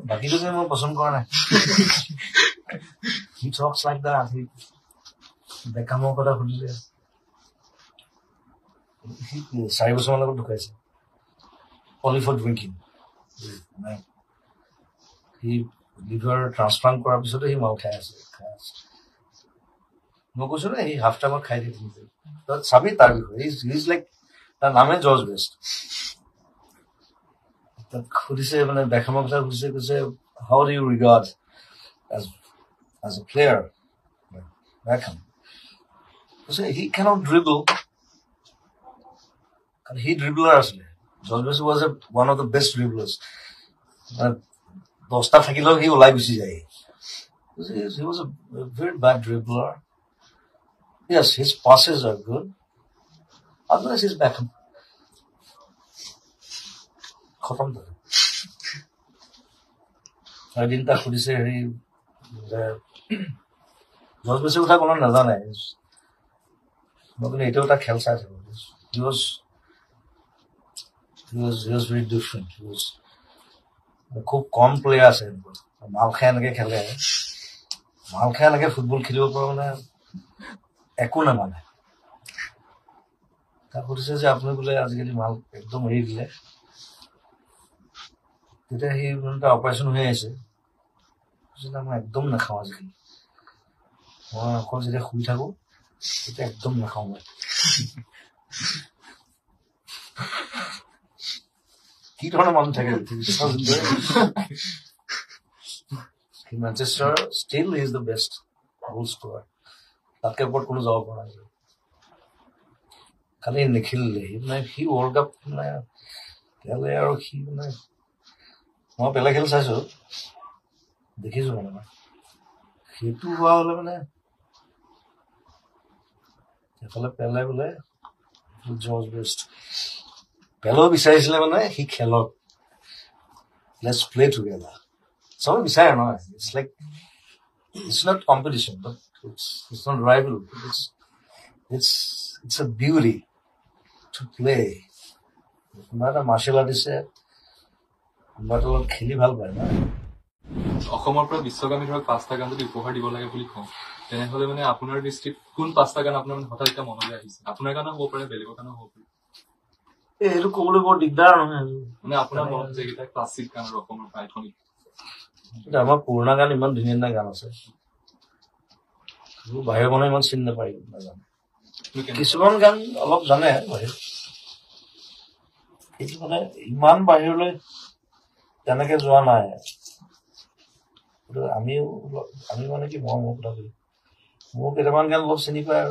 বাকী দুজনী মই পচন্দ কৰা নাই হি টক্স লাইক দ্যাট হি বেকামৰ কথা সুধিলে 4 বছৰমান আগত ঢুকাইছে only for drinking সি লিভাৰ ট্ৰান্সপ্লান্ট কৰাৰ পিছতে সি মাল খাই আছে মই কৈছো নে সি হাফ টাইমত খাই দিয়ে তই চাবি তাৰ বিষয়ে ইজ লাইক তাৰ নামে জৰ্জ বেষ্ট তাক সুধিছে মানে বেকহামৰ কথা সুধিছে কৈছে how do you regard as a player Beckham কৈছে he cannot dribble and he dribbler আছিলে George best was one of the best dribblers 10টা থাকিলেও সি ওলাই গুচি যায় he was a very bad dribbler yes his passes are good otherwise he's Beckham খতম থাকে এদিন তাক সুধিছে হেৰি জৰ্জ বেষ্টৰ কথা কোনো নাজানে মই কিন্তু এতিয়াও তাক খেল চাই থাকো he was very different খুব কম প্লেয়াৰ আছে মাল খাই এনেকে খেলে মাল খাই এনেকে ফুটবল খেলিব পৰা মানে একো নামানে তাক সুধিছে যে আপুনি বোলে আজিকালি মাল একদম এৰি দিলে তেতিয়া সি এটা অপাৰেশ্যন হৈ আছে মই একদম নাখাওঁ আজিকালি মই অকল যেতিয়া শুই থাকো তেতিয়া একদম নাখাওঁ মই কি ধৰণৰ মানুহ থাকে Manchester still is the best goal scorer তাতকে ওপৰত কোনো যাব পৰা নাই খালি নেখেলিলে সি ৱৰ্ল্ড কাপ মানে খেলে আৰু সি মানে মই পেলাই খেল চাইছো দেখিছো মানে সেইটো হোৱা হলে মানে এফালে পেলাই বোলে জৰ্জ বেষ্ট পেলো বিচাৰিছিলে মানে সি খেলক লেটছ প্লে টুগেডাৰ চবে বিচাৰে নহয় it's like it's not competition but it's not rival it's a beauty to play কোনোবা এটা মাৰ্চিয়েল আৰ্টিষ্টে কোনোবা এটা লগত খেলি ভাল পায় ন অসমৰ পৰা বিশ্বকাপী ধৰক 5টা গান যদি উপহাৰ দিব লাগে বুলি কওঁ তেনেহলে মানে আপোনাৰ দৃষ্টিত কোন 5টা গান আপোনাৰ হঠাৎ এতিয়া মনলৈ আহিছে আপোনাৰ গানো হ'ব পাৰে বেলেগৰ গানো হ'ব পাৰে এইটো ক'বলৈ বৰ দিগদাৰ নহয় মানে আপোনাৰ মনত যেকেইটা ক্লাছিক গান আৰু অসমৰ পৰা আইকনিক আমাৰ পুৰণা গান ইমান ধুনীয়া ধুনীয়া গান আছে বাহিৰৰ মানুহে ইমান চিনি নাপায় নাজানে কিছুমান গান অলপ জানে বাহিৰ কিন্তু মানে ইমান বাহিৰলৈ তেনেকে যোৱা নাই আমি মানে কি মই মোৰ কথা কলো মোৰ কেইটামান গান অলপ চিনি পায়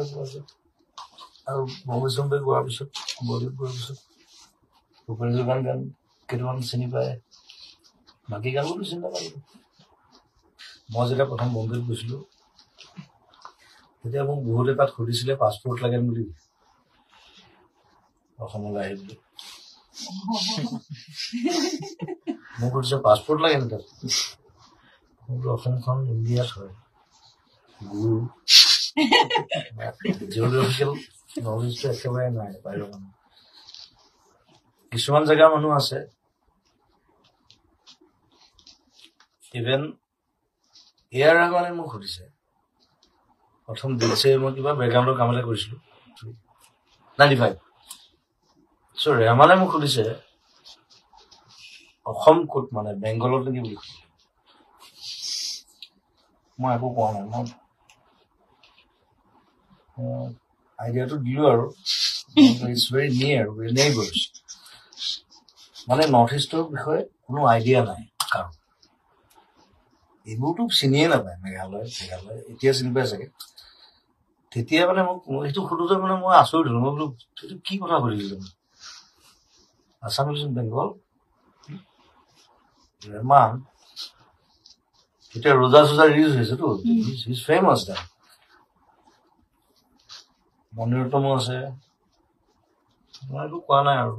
আৰু বম্বে চম্বে গোৱাৰ পিছত বলিউড গোৱাৰ পিছত ভূপেন হাজৰিকাৰ গান কেইটামান চিনি পায় বাকী গানবোৰতো চিনি নাপায় মই যেতিয়া প্ৰথম বম্বেত গৈছিলো তেতিয়া মোক বহুতে তাত সুধিছিলে পাছপৰ্ট লাগে বুলি অসমলৈ আহিবলৈ মোক সুধিছে পাছপৰ্ট লাগে নেকি তাত অসমখন ইণ্ডিয়াত হয় গুৰু জিঅ'গ্ৰাফিকেল নলেজটো একেবাৰে নাই বাহিৰৰ মানুহ কিছুমান জেগাৰ মানুহ আছে ইভেন এয়াৰ ৰাহমানে মোক সুধিছে প্ৰথম দিলছে মই কিবা বেকগ্ৰাউণ্ডৰ কাম এটা কৰিছিলো 95 চ' ৰেহমানে মোক সুধিছে অসম ক'ত মানে বেংগলত নেকি বুলি মই একো কোৱা নাই মই আইডিয়াটো দিলো আৰু ইটছ ভেৰি নিয়াৰ নেইবাৰ্ছ মানে নৰ্থ ইষ্টৰ বিষয়ে কোনো আইডিয়া নাই কাৰণ এইবোৰতো চিনিয়ে নাপায় মেঘালয় এতিয়া চিনি পাই চাগে তেতিয়া মানে মোক সেইটো সোধোতে মানে মই আচৰিত হলো মই বোলো কি কথা সুধিছিলো Assamese in Bengal. Rahman. It's a Rosa Sosa release, is it? He's famous then. Monirtomo say, I look one hour.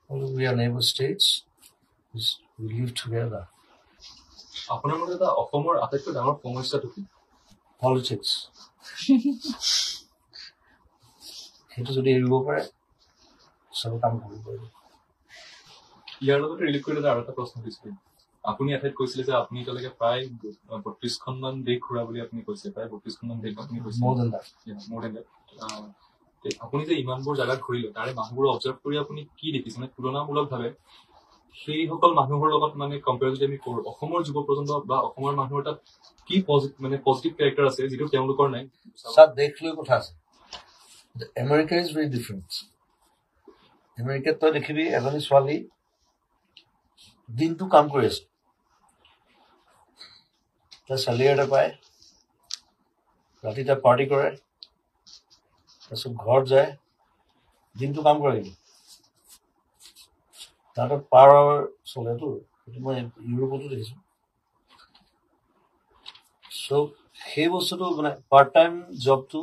We are neighbor states. We live together. আপোনাৰ মতে এটা অসমৰ আটাইতকৈ ডাঙৰ সমস্যাটো কি? Politics. সেইটো যদি এৰিব পাৰে সব কাম কৰিব পাৰিব। ইয়াৰ লগতে ৰিলেট কৰি আৰু এটা প্ৰশ্ন দিছিলোঁ। আপুনি এঠাইত কৈছিলে যে আপুনি এতিয়ালৈকে প্ৰায় 32খনমান দেশ ঘূৰা বুলি আপুনি কৈছে, প্ৰায় 32খনমান দেশ আপুনি কৈছে। More than that. More than that. আপুনি যে ইমানবোৰ জাগাত ঘূৰিলে তাৰে মানুহবোৰ অবজাৰ্ভ কৰি আপুনি কি দেখিছে? মানে তুলনামূলকভাৱে সেইসকল মানুহৰ লগত মানে কম্পেয়াৰ যদি আমি কৰোঁ, অসমৰ যুৱ প্ৰজন্ম বা অসমৰ মানুহৰ তাত কি পজিটিভ কেৰেক্টাৰ আছে যিটো তেওঁলোকৰ নাই? সব দেখ লৈ কথা আছে। America is very different. আমেৰিকাত তই দেখিবি এজনী ছোৱালী দিনটো কাম কৰি আছে, তাই চেলেৰি এটা পায়, ৰাতি তাই পাৰ্টি কৰে, তাৰপিছত ঘৰত যায়, দিনটো কাম কৰে। কিন্তু তাহাঁতৰ পাৰ আৱাৰ চলেতো, সেইটো মই ইউৰোপতো দেখিছোঁ। চ' সেই বস্তুটো মানে পাৰ্ট টাইম জবটো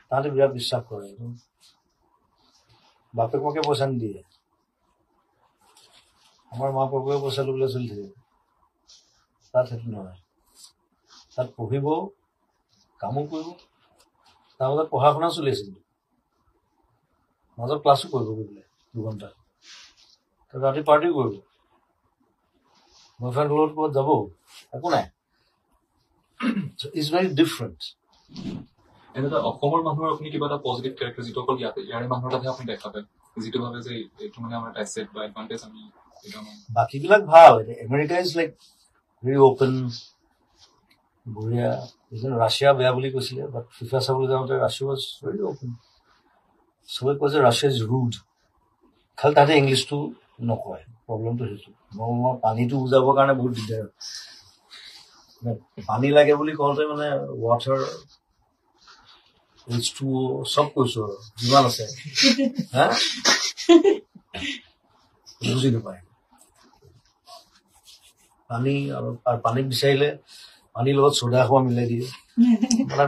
তাহাঁতে বিৰাট বিশ্বাস কৰে। বাপেক মাকে পইচা নিদিয়ে, আমাৰ মা বাপেকে পইচা ল'বলৈ চলি থাকে। তাত সেইটো নহয়, তাত পঢ়িব, কামো কৰিব, তাৰ মাজত পঢ়া শুনা চলি আছে, মাজত ক্লাছো কৰিব গৈ পেলাই 2 ঘণ্টা, ৰাতি পাৰ্টি কৰিব, বয়ফ্ৰেণ্ডৰ লগত ক'ৰবাত যাব, একো নাই। It's very different. এনেকুৱা অসমৰ মানুহৰ আপুনি কিবা এটা পজিটিভ কেৰেক্টাৰ যিটো অকল ইয়াৰে মানুহৰ তাতহে আপুনি দেখা পায়, যিটো ভাবে যে এইটো মানে আমাৰ এছেট বা এডভান্টেজ আমি বাকীবিলাক ভাল। America is like very open, বঢ়িয়া। ৰাছিয়া বেয়া বুলি কৈছিলে, বাট ফিফা চাবলৈ যাওঁতে ৰাছিয়া ৱাজ ভেৰি অপেন। চবে কয় যে ৰাছিয়া ইজ ৰুড, খালি তাহাঁতে ইংলিছটো নকয়। প্ৰব্লেমটো সেইটো। মই পানীটো বুজাবৰ কাৰণে বহুত দিগদাৰ। পানী লাগে বুলি কওঁতে মানে ৱাটাৰ, H2O চব কৈছো আৰু যিমান আছে, হা বুজি নাপায়। পানী আৰু পানীক বিচাৰিলে পানীৰ লগত চ'ডা খোৱা মিলাই দিয়ে। মানে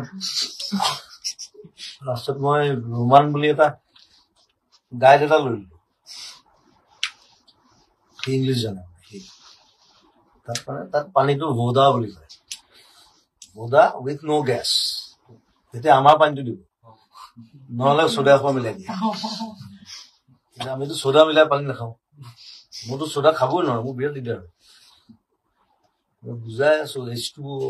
লাষ্টত মই ৰোমান বুলি এটা গাইড এটা লৈ ললো, সি ইংলিছ জানে। তাত পানীটো ভোদা বুলি কয়, ভোদা উইথ ন' গেছ। তেতিয়া আমাৰ পানীটো দিব, নহ'লে চ'ডা খোৱা মিলাই দিয়ে। আমিতো চ'ডা মিলাই পানী নাখাওঁ, মোৰতো চ'ডা খাবই নোৱাৰো, মোৰ বিৰাট দিগদাৰ হয়। বুজাই আছো H2O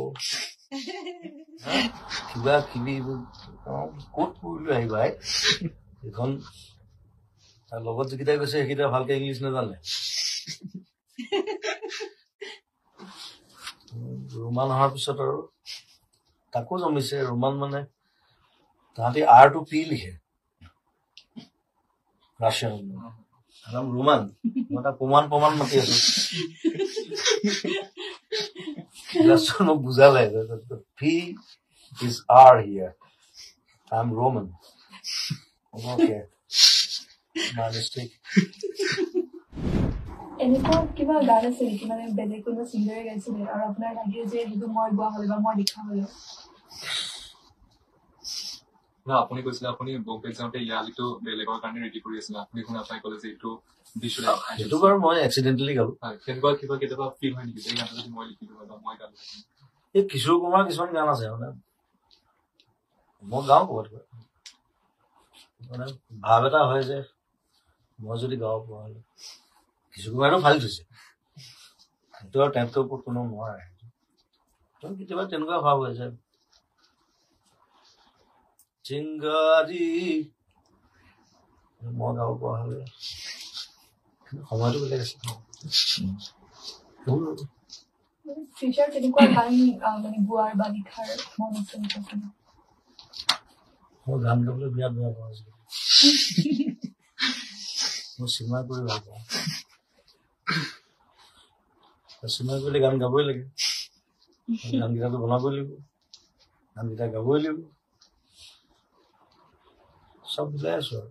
কিবা কিবি ক'ত পৰিলো আহিবা এইখন। তাৰ লগত যিকেইটাই গৈছে সেইকেইটা ভালকে ইংলিছ নাজানে। ৰোমান অহাৰ পিছত আৰু তাকো জমিছে। ৰোমান মানে তাহাঁতি R-P লিখে, ৰাছিয়ান নাম ৰোমান। মই এটা প্ৰমাণ মাতি আছো, মোক বুজালে P is R here, I'm Roman. Okay, my mistake. এনেকুৱা কিবা গান আছে নেকি মানে বেলেগ কোনো ছিংগাৰে গাইছিলে আৰু আপোনাৰ লাগে যে সেইটো মই গোৱা হ'লে বা মই লিখা হ'লে? না, আপুনি কৈছিলে আপুনি বম্বে যাওঁতে ইয়ালিটো বেলেগৰ কাৰণে ৰেডি কৰি আছিলে, আপুনি শুনা পাই ক'লে যে এইটো সেইটো বাৰু মই এক্সিডেণ্টেলি গালো। তেনেকুৱা কিবা কেতিয়াবা ফিল হয় নেকি যে এই গানটো যদি মই লিখিলো হয় বা মই গালো? এই কিশোৰ কুমাৰ কিছুমান গান আছে মানে মই গাওঁ ক'ৰবাত, মানে ভাৱ এটা হয় যে মই যদি গাব পৰা হ'লে। কিশোৰ কুমাৰেতো ফালি থৈছে, সেইটো আৰু তেওঁতকৈ ওপৰত কোনো নোৱাৰে। কেতিয়াবা তেনেকুৱা ভাৱ হৈ যায়, চিংগাৰী মই গাব পৰা হ'লে। সময়টো বেলেগ আছে। ফিউচাৰ তেনেকুৱা গান মানে গোৱাৰ বা লিখাৰ মন আছে নেকি? মই গান গাবলৈ বিৰাট বেয়া পাওঁ। মই চিনেমা কৰি ভাল পাওঁ। চিনেমা কৰিলে গান গাবই লাগে, গানকেইটাটো বনাবই লাগিব, গানকেইটা গাবই লাগিব, চব বুজাই আছো আৰু।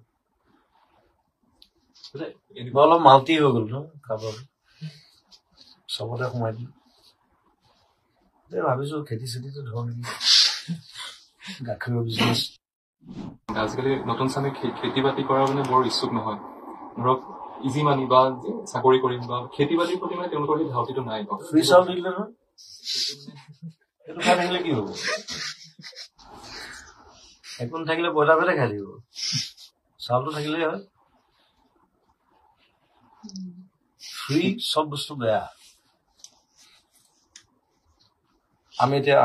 মই অলপ মাল্টি হৈ গ'ল ন কাৰোবাৰ চবতে সোমাই দিলো ভাবিছো খেতি চেতিটো ধৰ নেকি গাখীৰৰ বিজনেছ আজিকালি নতুন চামে খেতি বাতি কৰা মানে বৰ ইচ্ছুক নহয় ধৰক ইজি মানি বা চাকৰি কৰিম বা খেতি বাতিৰ প্ৰতি মানে তেওঁলোকৰ সেই ধাউতিটো নাই ফ্ৰী চাউল দিলে নহয় সেইটো খাই থাকিলে কি হ'ব একো নাথাকিলে পইতা ভাতে খাই দিব চাউলটো থাকিলে হয় ফ্ৰী চব বস্তু বেয়া আমি এতিয়া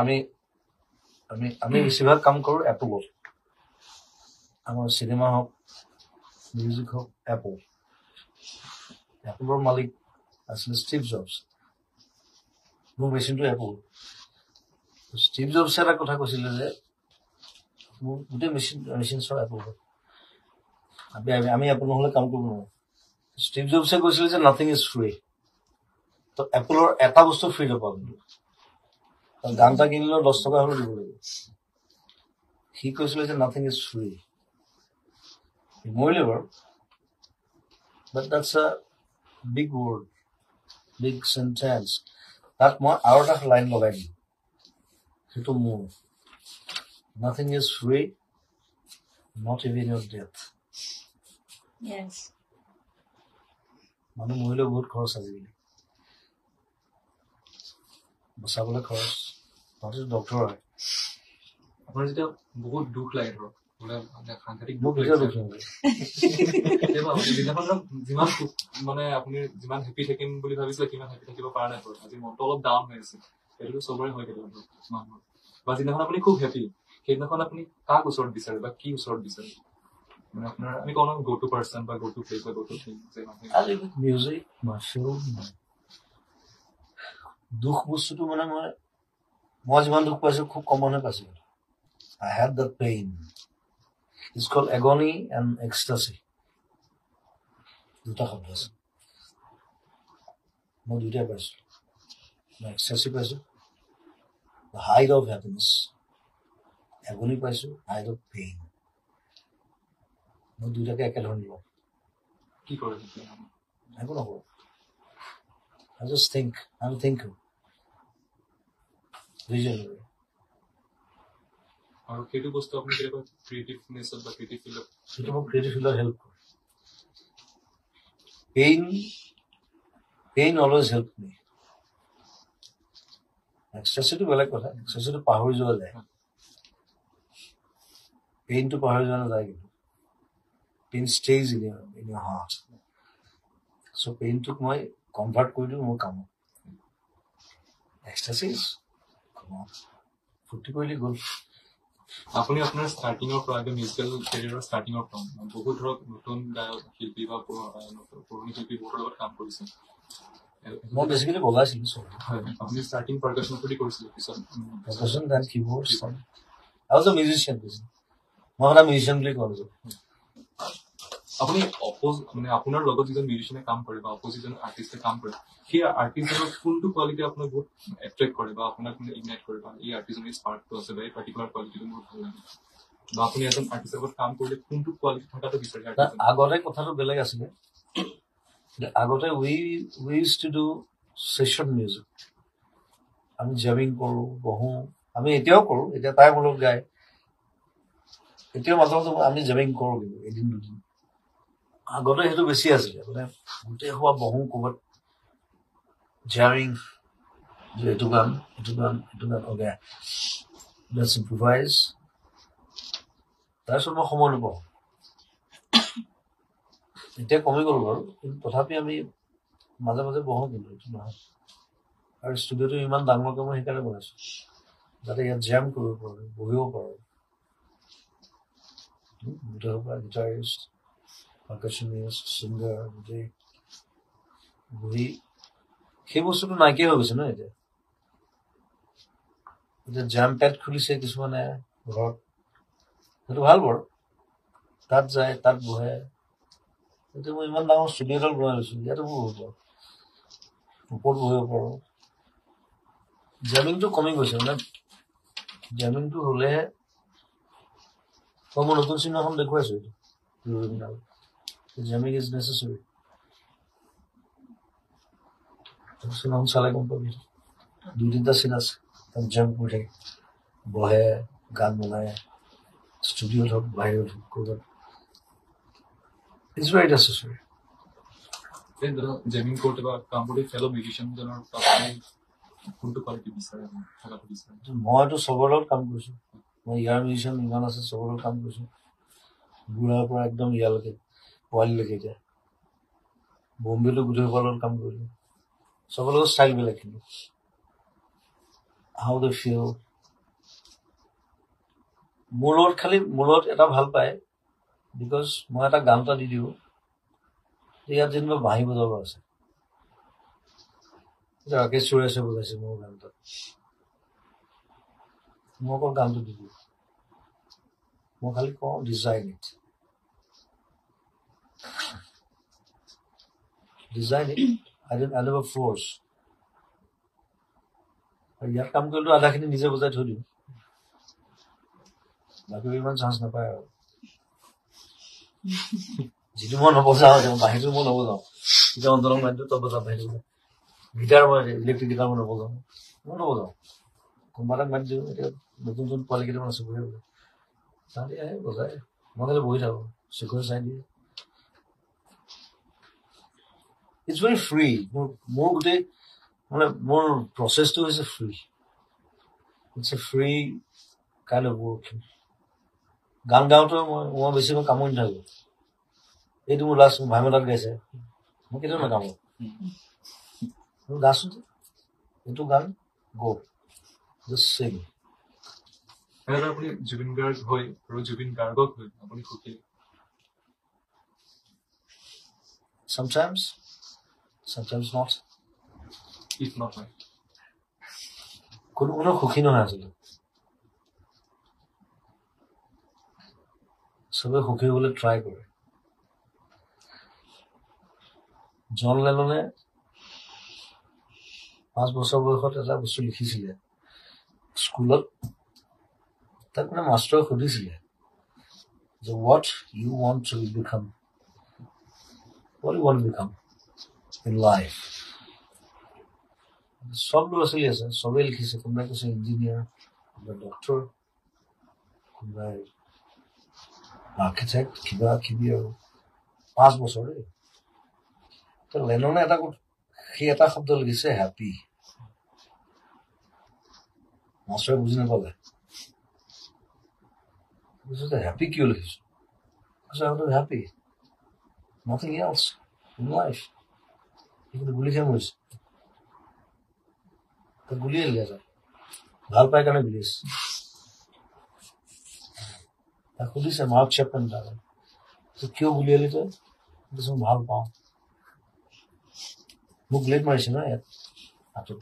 আমি বেছিভাগ কাম কৰো এপলত আমাৰ চিনেমা হওক মিউজিক হওক এপলৰ মালিক আছিলে ষ্টিভ জবছ মোৰ মেচিনটো এপল ষ্টিভ জবছে এটা কথা কৈছিলে যে মোৰ গোটেই মেচিন চব এপল আমি এপল নহ'লে কাম কৰিব নোৱাৰো ষ্টিভ জবছে কৈছিলে যে নাথিং ইজ ফ্ৰী তো এপলৰ এটা বস্তু ফ্ৰী নাপাব কিন্তু গান এটা কিনিলেও 10 টকা হ'লেও দিব লাগিব সি কৈছিলে যে নাথিং ইজ ফ্ৰী মৰিলে বাৰু but that's a big word big sentence তাত মই আৰু এটা লাইন লগাই দিম সেইটো মোৰ nothing is free not even your death মানুহ মৰিলেও বহুত খৰচ আজিকালি বচাবলৈ খৰচ তহঁতিটো ডক্টৰ হয় আপোনাৰ যেতিয়া বহুত দুখ লাগে ধৰক সাংঘাতিক মোক দুখ কেতিয়াও লাগে দুখ নালাগে যিমান মানে আপুনি যিমান হেপী থাকিম বুলি ভাবিছিলে সিমান হেপী থাকিব পৰা নাই আজি মনটো অলপ ডাউন হৈ আছে সেইটোতো চবৰে হয় কেতিয়াবা মানুহৰ বা যিদিনাখন আপুনি খুব হেপী সেইদিনাখন আপুনি কাক ওচৰত বিচাৰে বা কি ওচৰত বিচাৰে মানে আপোনাৰ আমি কওঁ গো টু পাৰ্চন বা গো টু প্লেচ বা গো টু থিং মিউজিক দুখ বস্তুটো মানে মই যিমান দুখ পাইছো খুব কম মানুহে পাইছো I had that pain. It's called agony and ecstasy. দুটা শব্দ আছে মই দুটাই পাইছো মই ecstasy পাইছো the height of happiness agony পাইছো height of pain মই দুটাকে একেধৰণে লওঁ কি কৰে একো নকৰো I just think I'm thinking visionary আৰু সেইটো বস্তু আপুনি কেতিয়াবা ক্ৰিয়েটিভনেছত বা ক্ৰিয়েটিভ ফিল্ডত সেইটো মোক ক্ৰিয়েটিভ ফিল্ডত হেল্প কৰে পেইন অলৱেজ হেল্প মি এক্সট্ৰেছটো বেলেগ কথা এক্সট্ৰেছটো পাহৰি যোৱা যায় পেইনটো পাহৰি যোৱা নাযায় কিন্তু pain stage in your heart so' পেইনটোক মই কনভাৰ্ট কৰি দিওঁ মোৰ কামত এক্সট্ৰেছিজ ফূৰ্তি কৰিলে গ'ল আপুনি আপোনাৰ ষ্টাৰ্টিঙৰ পৰা মিউজিকেল কেৰিয়াৰৰ ষ্টাৰ্টিঙৰ পৰা বহুত ধৰক নতুন গায়ক শিল্পী বা পুৰণি শিল্পী বহুতৰ লগত কাম কৰিছে মই বেছিকেলি বজাইছিলো চব হয় আপুনি ষ্টাৰ্টিং পাৰ্কাশ্যন কৰি কৰিছিলে পিছত percussion then keyboard I was a musician মই এটা মিউজিচিয়ান বুলি কওঁ আপুনি মানে আপোনাৰ লগত যিজন মিউজিচিয়ানে কাম কৰে বা অপজিজন আৰ্টিষ্টে কাম কৰে সেই আৰ্টিষ্টজনৰ কোনটো কোৱালিটি আপোনাক বহুত এট্ৰেক্ট কৰে বা আপোনাক মানে ইগনাইট কৰে বা এই আৰ্টিষ্টজনৰ স্পাৰ্কটো আছে বা এই পাৰ্টিকুলাৰ কোৱালিটিটো মোৰ ভাল লাগে বা আপুনি এজন আৰ্টিষ্টৰ লগত কাম কৰিলে কোনটো কোৱালিটি থকাটো বিচাৰে আগতে কথাটো বেলেগ আছিলে আগতে we used to do session music আমি জামিং কৰো বহো আমি এতিয়াও কৰো এতিয়া তাই মোৰ লগত গায় এতিয়াও মাজে মাজে আমি জামিং কৰো কিন্তু এদিন দুদিন আগতে সেইটো বেছি আছিলে মানে গোটেই হোৱা বহো ক'ৰবাত জামিং এইটো গান অগে let's improvise তাৰপিছত মই সময় নাপাওঁ এতিয়া কমি গ'ল বাৰু কিন্তু তথাপি আমি মাজে মাজে বহো কিন্তু এইটো নহয় আৰু ষ্টুডিঅ'টো ইমান ডাঙৰকৈ মই সেইকাৰণে বনাইছো যাতে ইয়াত জেম কৰিব পাৰোঁ বহিব পাৰোঁ গোটেই পৰা গিটাৰিষ্ট পাৰ্কাশ্যনিষ্ট ছিংগাৰ গোটেই বহি সেই বস্তুটো নাইকিয়া হৈ গৈছে ন এতিয়া জেম পেড খুলিছে কিছুমানে ঘৰত সেইটো ভাল বাৰু তাত যায় তাত বহে এতিয়া মই ইমান ডাঙৰ ষ্টুডিঅ' এডাল বনাই লৈছো ইয়াতো বহিব পাৰোঁ ওপৰত বহিব পাৰোঁ জামিংটো কমি গৈছে মানে জামিংটো হ'লেহে মই মোৰ নতুন চিনেমাখন দেখুৱাইছো এইটো Jamming is necessary. Sinam চালে গম পাবি 2-3টা চিন আছে তাত জাম কৰি থাকে বহে গান বনায় ষ্টুডিঅ'ত হওক বাহিৰত হওক ক'ৰবাত ইটছ ভেৰি নেচেচাৰী দেন ধৰক জেমিং কৰোঁতে বা কাম কৰোঁতে ফেল' মিউজিচিয়ানজনৰ আপুনি কোনটো কোৱালিটি বিচাৰে থকাটো বিচাৰে মইতো চবৰ লগত কাম কৰিছোঁ মই ইয়াৰ মিউজিচিয়ান ইমান আছে চবৰ লগত কাম কৰিছোঁ বুঢ়াৰ পৰা একদম ইয়ালৈকে পোৱালিলৈকে এতিয়া বম্বেতো গোটেইসোপাৰ লগত কাম কৰিলোঁ চবৰ লগত ষ্টাইল বেলেগ কিন্তু হাউ দে ফিল মোৰ লগত এটা ভাল পায় বিকজ মই এটা গান এটা দি দিওঁ ইয়াত যেনিবা বাঁহী বজাব আছে ৰাকেশ সুৰেশে বজাইছে মোৰ গানটোত মই অকল গানটো দি দিওঁ মই খালি কওঁ design it I never force. ইয়াত কাম কৰিলেতো আধাখিনি নিজে বজাই থৈ দিওঁ বাকী ইমান চান্স নাপায় আৰু যিটো মই নবজাওঁ বাহিৰটো মই নবজাওঁ এতিয়া অন্তৰং মাইণ্ডটো তই বজাওঁ বাহিৰটো গীটাৰ মই ইলেক্ট্ৰিক গীটাৰ মই নবজাওঁ কোনোবা এটাক মাতি দিওঁ এতিয়া নতুন নতুন পোৱালি কেইটামান আছে বহি বোলে তাহাঁতি আহে বজায় মই খালি বহি থাকোঁ চিকুৰে চাই দিয়ে It's very free. More গোটেই মানে মোৰ প্ৰচেছটো হৈছে free. It's a free kind of working. গান গাওঁতে মই বেছি মই কামত নাথাকো এইটো মোৰ লাষ্ট ভাইমতাত গাইছে মই কেতিয়াও নাকামো গাছো এইটো গান গো জাষ্ট চিং আপুনি জুবিন গাৰ্গ হৈ আৰু জুবিন গাৰ্গক হৈ আপুনি সুখী Sometimes not. If not, right? কোনো সুখী নহয় আছিলে চবে সুখী হবলৈ ট্ৰাই কৰে জন লেননে 5 বছৰ বয়সত এটা বস্তু লিখিছিলে স্কুলত তাক মানে মাষ্টৰে সুধিছিলে যে what you want to become in life. সব ল'ৰা ছোৱালী আছে চবেই লিখিছে কোনোবাই কৈছে ইঞ্জিনিয়াৰ কোনোবাই ডক্টৰ কোনোবাই আৰ্কিটেক্ট কিবা কিবি আৰু 5 বছৰ দেই লেননে সেই এটা শব্দ লিখিছে হেপী মাষ্টৰে বুজি নাপালে হেপী কিয় লিখিছো happy nothing else in life কিন্তু গুলি খাই মৰিছে গুলিয়ে লিয়া যায় ভাল পাই কাৰণে গুলিছ তাক সুধিছে মাৰ্ক চেপমেন তাকে কিয় গুলিয়ালি তই ভাল পাওঁ মোক ব্লেড মাৰিছে ন ইয়াত হাতত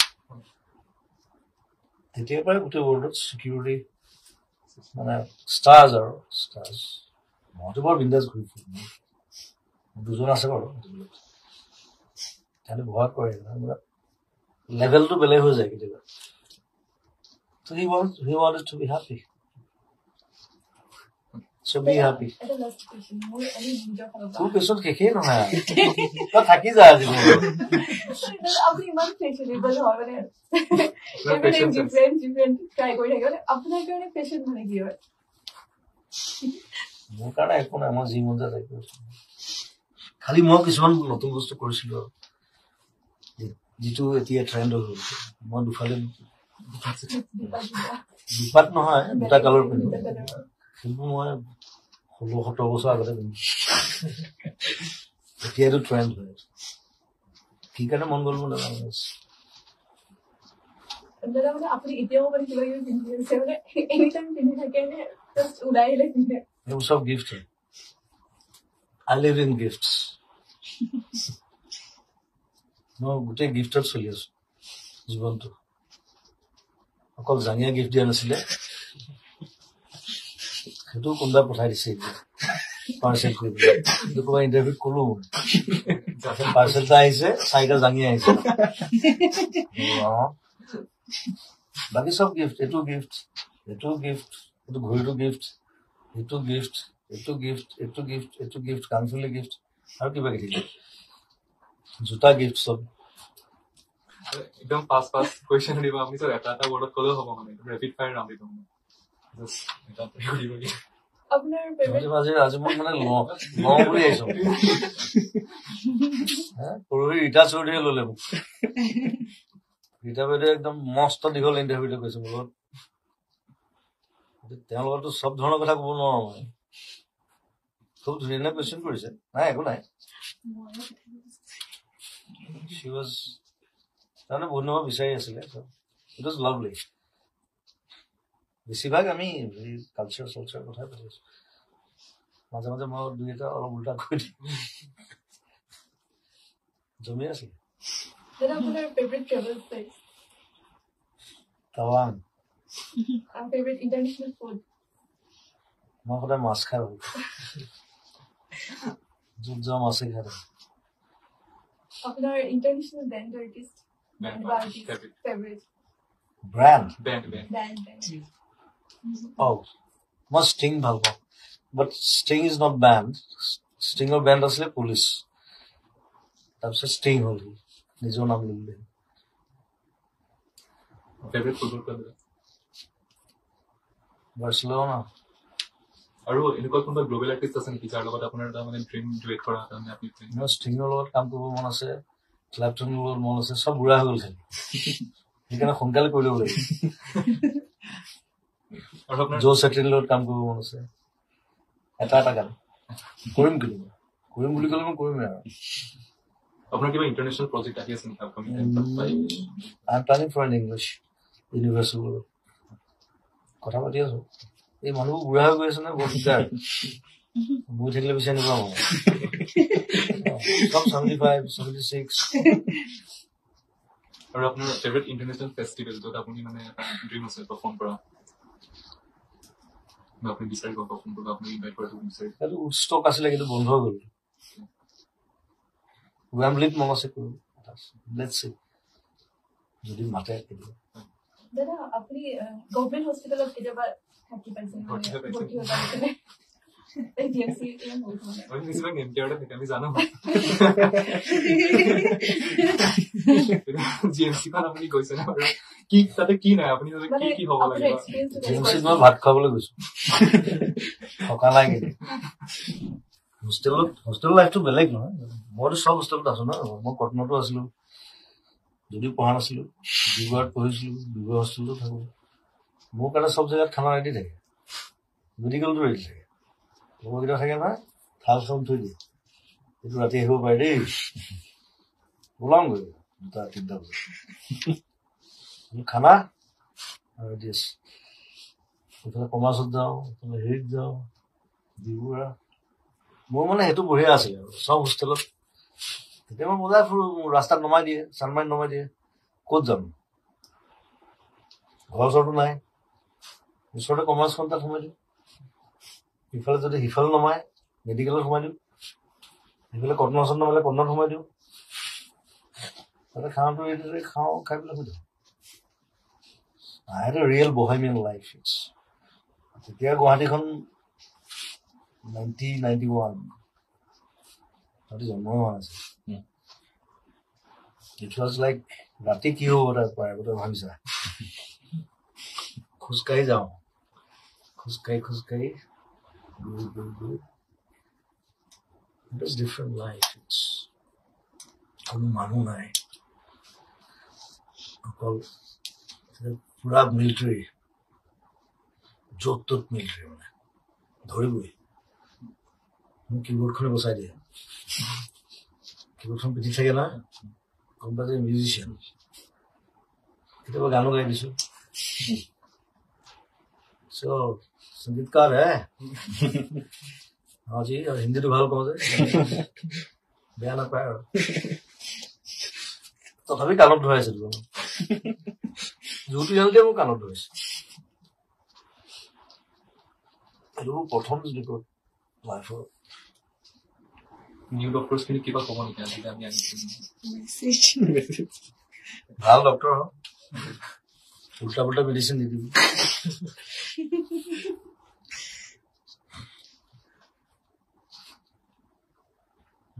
তেতিয়াৰ পৰাই গোটেই ৱৰ্ল্ডত চিকিউৰিটি মানে ষ্টাৰ্ছ মইতো বৰ বিন্দাছ ঘূৰি ফুৰিম দুজন আছে বাৰু তাহলে ভয় কৰে লেভেলটো বেলেগ হৈ যায় কেতিয়াবা so he wanted to be happy so be happy তোৰ পিছত শেষেই নহয় তই থাকি যা আজি আপুনি ইমান ফেশ্বনেবল হয় মানে ডিফাৰেণ্ট ট্ৰাই কৰি থাকে আপোনাৰ কাৰণে ফেশ্বন মানে কি হয় মোৰ কাৰণে একো নাই মই যি মন যায় তাই কৰিছো খালি মই কিছুমান নতুন বস্তু কৰিছিলো যিটো এতিয়া ট্ৰেণ্ড হৈ গ'ল মই দুফালে দুপাত নহয় দুটা কালৰ পিন্ধো কিন্তু মই 16-17 বছৰ আগতে পিন্ধিছো এতিয়াতো ট্ৰেণ্ড হৈ আছে কি কাৰণে মন গ'ল মোৰ নাজানো মানে আপুনি এতিয়াও মানে কিবা কিবি পিন্ধি আছে মানে এনি টাইম পিন্ধি থাকে নে জাষ্ট ওলাই আহিলে পিন্ধে এইবোৰ চব গিফ্ট হয় I live in gifts মই গোটেই গিফ্টত চলি আছো জীৱনটো অকল জাঙিয়া গিফ্ট দিয়া নাছিলে সেইটো কোনোবাই পঠাই দিছে পাৰ্চেল কৰি কিন্তু ক'ৰবাত ইণ্টাৰভিউত ক'লো পাৰ্চেলটা আহিছে 4টা জাঙিয়া আহিছে বাকী চব গিফ্ট এইটো গিফ্ট এইটো ঘড়ীটো গিফ্ট এইটো গিফ্ট কাণফুলি গিফ্ট আৰু কিবা কিবি জোতা গিফ্ট চব একদম ফাষ্ট কুৱেশ্যন দিব আপুনি স্যাৰ এটা ৱৰ্ডত ক'লেও হ'ব মানে ৰেপিড ফায়াৰ ৰাউণ্ড দিব মানে জাষ্ট এটা কৰিব কি আপোনাৰ ফেভাৰিট মাজে আজি মই মানে লওঁ বুলি আহিছো পৰহি ৰীতা চৌধুৰীয়ে ল'লে মোক ৰীতা বাইদেৱে একদম মস্ত দীঘল ইণ্টাৰভিউতে কৈছে মোৰ লগত তেওঁৰ লগততো চব ধৰণৰ কথা ক'ব নোৱাৰো মই খুব ধুনীয়া কুৱেশ্যন কৰিছে নাই একো নাই she was তাৰমানে বহুত নম্বৰ বিচাৰি আছিলে ইট ৱাজ লাভলি বেছিভাগ আমি কালচাৰ চালচাৰ কথাই পাতি আছো মাজে মাজে মই দুই এটা অলপ উল্টা কৈ দিম জমি আছিলে আপোনাৰ ফেভাৰিট ট্ৰেভেল প্লেচ টাৱাং ফেভাৰিট ইণ্টাৰনেশ্যনেল ফুড মই সদায় মাছ খাই ভাল য'ত যোৱা মাছেই খাই থাকো আপোনাৰ international band artist favourite brand band মই ষ্টিং ভাল পাওঁ but Sting is not band ষ্টিঙৰ বেণ্ড আছিলে পুলিচ তাৰপিছত ষ্টিং হ'ল নিজৰ নাম লিখিলে ফেভাৰিট ফুটবল ক্লাব বাৰ্চিলোনা আৰু এনেকুৱা কোনোবা গ্ল'বেল আৰ্টিষ্ট আছে নেকি যাৰ লগত আপোনাৰ এটা মানে ড্ৰিম ডুৱেট কৰা কাৰণে আপুনি মোৰ ষ্টিঙৰ লগত কাম কৰিব মন আছে ক্লাপটনৰ লগত মন আছে চব বুঢ়া হৈ গ'ল সেইকাৰণে সোনকালে কৰি ল'ব লাগিব আৰু আপোনাৰ জো চেট্ৰিৰ লগত কাম কৰিব মন আছে এটা গান কৰিম বুলি ক'লে মই কৰিমেই আৰু আপোনাৰ কিবা ইণ্টাৰনেশ্যনেল প্ৰজেক্ট আহি আছে নেকি upcoming I am planning for an English ইউনিভাৰ্চিটিৰ লগত কথা পাতি আছো এই মানুহবোৰ বুঢ়া হৈ গৈ আছে নে বৰ দিগদাৰ বহি থাকিলে বিচাৰি নাপাওঁ চব 75, 76 আৰু আপোনাৰ ফেভাৰিট ইণ্টাৰনেশ্যনেল ফেষ্টিভেল য'ত আপুনি মানে এটা ড্ৰিম আছে পাৰফৰ্ম কৰা বা আপুনি বিচাৰিব পাৰফৰ্ম কৰিব আপুনি ইনভাইট কৰাটো বিচাৰিব সেইটো উৎষ্টক আছিলে কিন্তু বন্ধ হৈ গ'ল ৱেম্বলিত মন আছে কৰোঁ লেটছ চি যদি মাতে কেতিয়াবা দাদা আপুনি গভৰ্ণমেণ্ট হস্পিটেলত কেতিয়াবা থাকি পাইছে আমি জানো জিএমচিখন আপুনি গৈছে ন আৰু কি তাতে কি নাই আপুনি কি হ'ব লাগে জিএমচিত মই ভাত খাবলৈ গৈছো থকা নাই কিন্তু হোষ্টেল লাইফটো বেলেগ নহয় মইতো চব হোষ্টেলত আছো ন মই কটনতো আছিলো যদিও পঢ়া নাছিলো ডিব্ৰুগড়ত পঢ়িছিলো ডিব্ৰুগড় হোষ্টেলতো থাকো মোৰ কাৰণে চব জেগাত খানা ৰেডি থাকে মেডিকেলটো ৰেডি থাকে লগৰকেইটা থাকে নহয় থাল চাউল থৈ দিয়ে এইটো ৰাতি আহিব পাৰে দেই ওলামগৈ 2-3টা বজাত খানা ৰেডি আছে এইফালে কমাৰ্চত যাওঁ এইফালে হেৰিত যাওঁ ডিব্ৰুগড় মোৰ মানে সেইটো বঢ়িয়া আছিলে আৰু চব হোষ্টেলত তেতিয়া মই মজাই ফুৰো ৰাস্তাত নমাই দিয়ে চানমাৰিত নমাই দিয়ে ক'ত যাম ঘৰ ওচৰতো নাই ওচৰতে কমাৰ্চখন তাত সোমাই দিওঁ ইফালে যদি সিফালে নমায় মেডিকেলত সোমাই দিওঁ সিফালে কটন ওচৰত নমালে কটনত সোমাই দিওঁ তাতে খানাটো ৰেডি খাওঁ খাই পেলাই শুই দিওঁ I had a real bohemian life তেতিয়া গুৱাহাটীখন 1991 তাতে জন্ম হোৱা নাছিল It was like ৰাতি কি হ'ব তাৰ পৰা আগতে ভাবিছা খোজকাঢ়ি যাওঁ খোজকাঢ়ি It was different life. কোনো মানুহ নাই অকল পুৰা মিলিটাৰী য'ত ত'ত মিলিটাৰী মানে ধৰিবই মোক কিবৰ্ডখনে বচাই দিয়ে কিবৰ্ডখন পিঠি থাকে না কোনোবা যে মিউজিচিয়ান কেতিয়াবা গানো গাই দিছো संगीतकार है हाँ जी और हिंदी तो ভাল কওঁ যে বেয়া নাপায় আৰু তথাপি কাণত ধৰাইছে জুতি জানোতে মোৰ কাণত ধৰাইছে এইটো প্ৰথম ৰিপৰ্ট লাইফৰ নিউ ডক্টৰছ খিনি কিবা ক'ব নেকি আজি আমি ভাল ডক্টৰ উল্টা পুল্টা মেডিচিন নিদিবি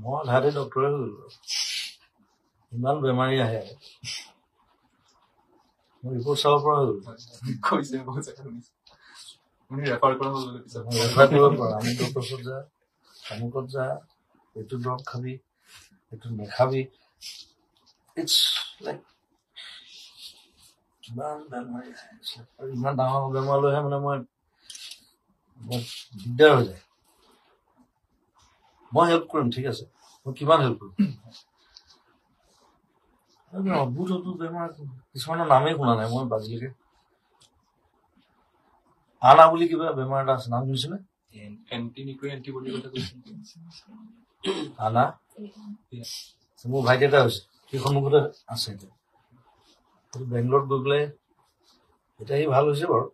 মই আধাতে ডক্টৰে হৈ গলো ইমান বেমাৰী আহে মই ৰিপৰ্ট চাব পৰা হৈ গলো কৈছে বহুত জেগা শুনিছো আপুনি ৰেফাৰ কৰা হ'ল পিছত ৰেফাৰ কৰিব পৰা আমুক ডক্টৰ ওচৰত যা আমুকত যা এইটো দৰৱ খাবি এইটো নেখাবি ইটছ লাইক কিমান বেমাৰী আহে আৰু ইমান ডাঙৰ বেমাৰ লৈহে মানে মই দিগদাৰ হৈ যায় মই হেল্প কৰিম ঠিক আছে মই কিমান হেল্প কৰিম অদ্ভুত অদ্ভুত বেমাৰ কিছুমানৰ নামেই শুনা নাই মই বাজিলৈকে আনা বুলি কিবা বেমাৰ এটা আছে নাম শুনিছেনে এণ্টিবডি কথা কৈছে আনা মোৰ ভাইটি এটা হৈছে সেই সন্মুখতে আছে এতিয়া বেংগলত গৈ পেলাই এতিয়া সি ভাল হৈছে বাৰু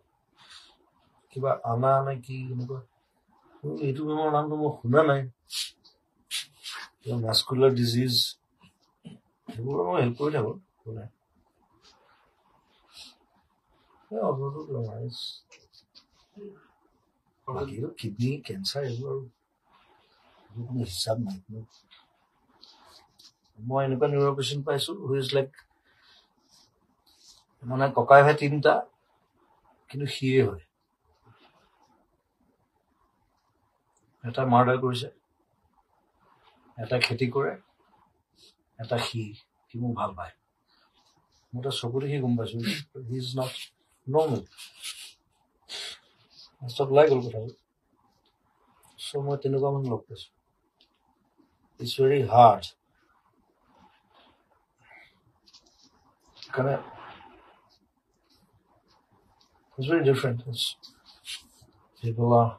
কিবা আনা নে কি এনেকুৱা এইটো বেমাৰৰ নামটো মই শুনা নাই মাস্কুলাৰ ডিজিজ সেইবোৰ মই হেল্প কৰি থাকো বাকীটো কিডনী কেঞ্চাৰ এইবোৰ আৰু কোনো হিচাপ নাই মই এনেকুৱা নিউৰ পেচেণ্ট পাইছো হুইজ লাইক মানে ককাই ভাই তিনিটা কিন্তু সিয়ে হয় এটা মাৰ্ডাৰ কৰিছে এটা খেতি কৰে এটা সি মোক ভাল পায় মোৰ এটা চকু দেখি গম পাইছো হি ইজ নট নৰ্মেল চব ওলাই গ'ল কথাটো চ' মই তেনেকুৱা মানুহ লগ পাইছো ইটছ ভেৰি হাৰ্ড কাৰণে it's very different people are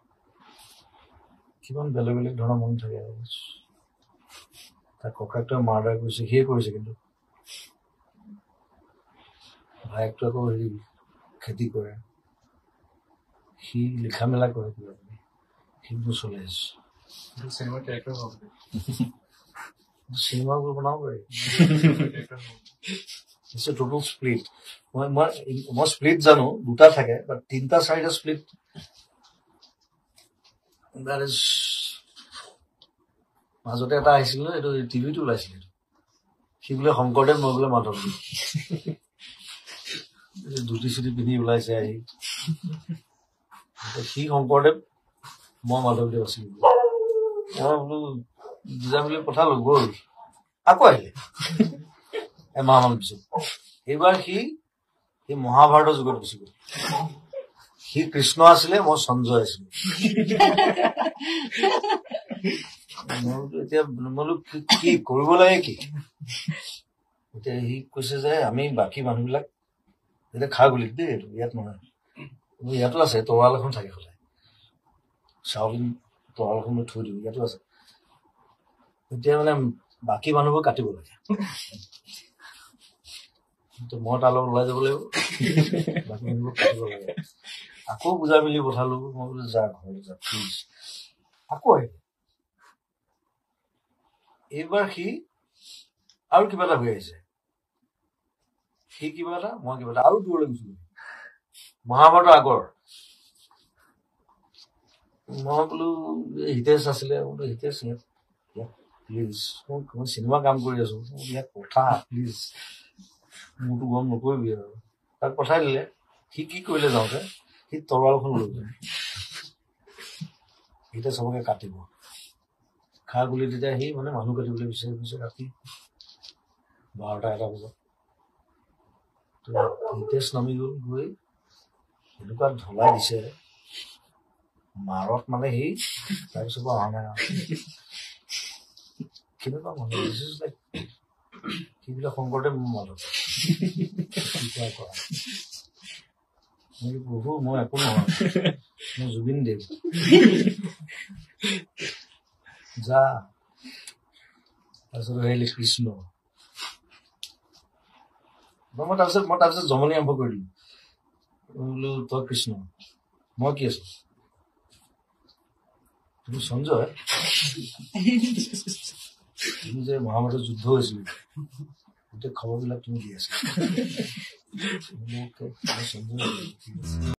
কিমান বেলেগ বেলেগ ধৰণৰ মন থাকে তাৰ ককাকটোৱে মাৰ্ডাৰ কৰিছে সিয়ে কৰিছে কিন্তু ভায়েকটো আকৌ হেৰি খেতি কৰে সি লিখা মেলা কৰে কিবা কিবি সেইবোৰ চলি আছে চিনেমাৰ কেৰেক্টাৰ হ'ব চিনেমাবোৰ বনাব পাৰি টোটেল স্প্লিট মই স্প্লিট জানো দুটা থাকে বাট তিনিটা চাৰিটা স্প্লিট that is মাজতে এটা আহিছিল ন এইটো টিভিটো ওলাইছিল সি বোলে শংকৰদেৱ মই বোলে মাধৱদেৱ ধুতি চুটি পিন্ধি ওলাইছে আহি সি শংকৰদেৱ মই মাধৱদেৱ আছিলো মই বোলো বুজাই মেলি পঠালো গ'ল আকৌ আহিলে এমাহমান পিছত এইবাৰ সি মহাভাৰতৰ যুগত গুচি গ'ল সি কৃষ্ণ আছিলে মই সঞ্জয় আছিলো এতিয়া বোলো কি কৰিব লাগে কি এতিয়া সি কৈছে যে আমি বাকী মানুহবিলাক এতিয়া খা গুলিত দেই ইয়াত নহয় ইয়াতো আছে তৰোৱাল এখন থাকে সদায় চাউল তৰোৱাল এখন মই থৈ দিওঁ ইয়াতো আছে এতিয়া মানে বাকী মানুহবোৰ কাটিব লাগে মই তাৰ লগত ওলাই যাব লাগিব বাকী মানুহবোৰ কাটিব লাগে আকৌ বুজাই মেলি পঠালো মই বোলো যা ঘৰলৈ যা প্লিজ আকৌ আহিলে এইবাৰ সি আৰু কিবা এটা হৈ আহিছে সি কিবা এটা মই কিবা এটা আৰু দূৰলৈ গুচি মহাভাৰতৰ আগৰ মই বোলো হিতেশ আছিলে বোলো হিতেশ প্লিজ মই চিনেমা কাম কৰি আছো ইয়াত কথা প্লিজ মোৰতো গম নকৰিবি আৰু তাক পঠাই দিলে সি কি কৰিলে যাওঁতে সি তৰোৱালখন লৈ গ'ল এতিয়া চবকে কাটিব খা গুলি তেতিয়া সি মানে মানুহ কাটিবলৈ বিচাৰি ফুৰিছে ৰাতি 12টা 1টা বজাত হিতেশ নামি গ'ল গৈ এনেকুৱা ঢলাই দিছে মাৰত মানে সি তাৰপিছত অহা নাই কেনেকুৱা মানুহ সেইবিলাক শংকৰদেৱ মাজত কৰা প্ৰভু মই একো নহয় মই জুবিন দেৱ যা তাৰপিছত আহিলে কৃষ্ণ মই তাৰপিছত জমনি আৰম্ভ কৰি দিলো বোলো তই কৃষ্ণ মই কি আছো তুমি সঞ্জয় তুমি যে মহাভাৰতৰ যুদ্ধ হৈছিল গোটেই খবৰবিলাক তুমি দি আছা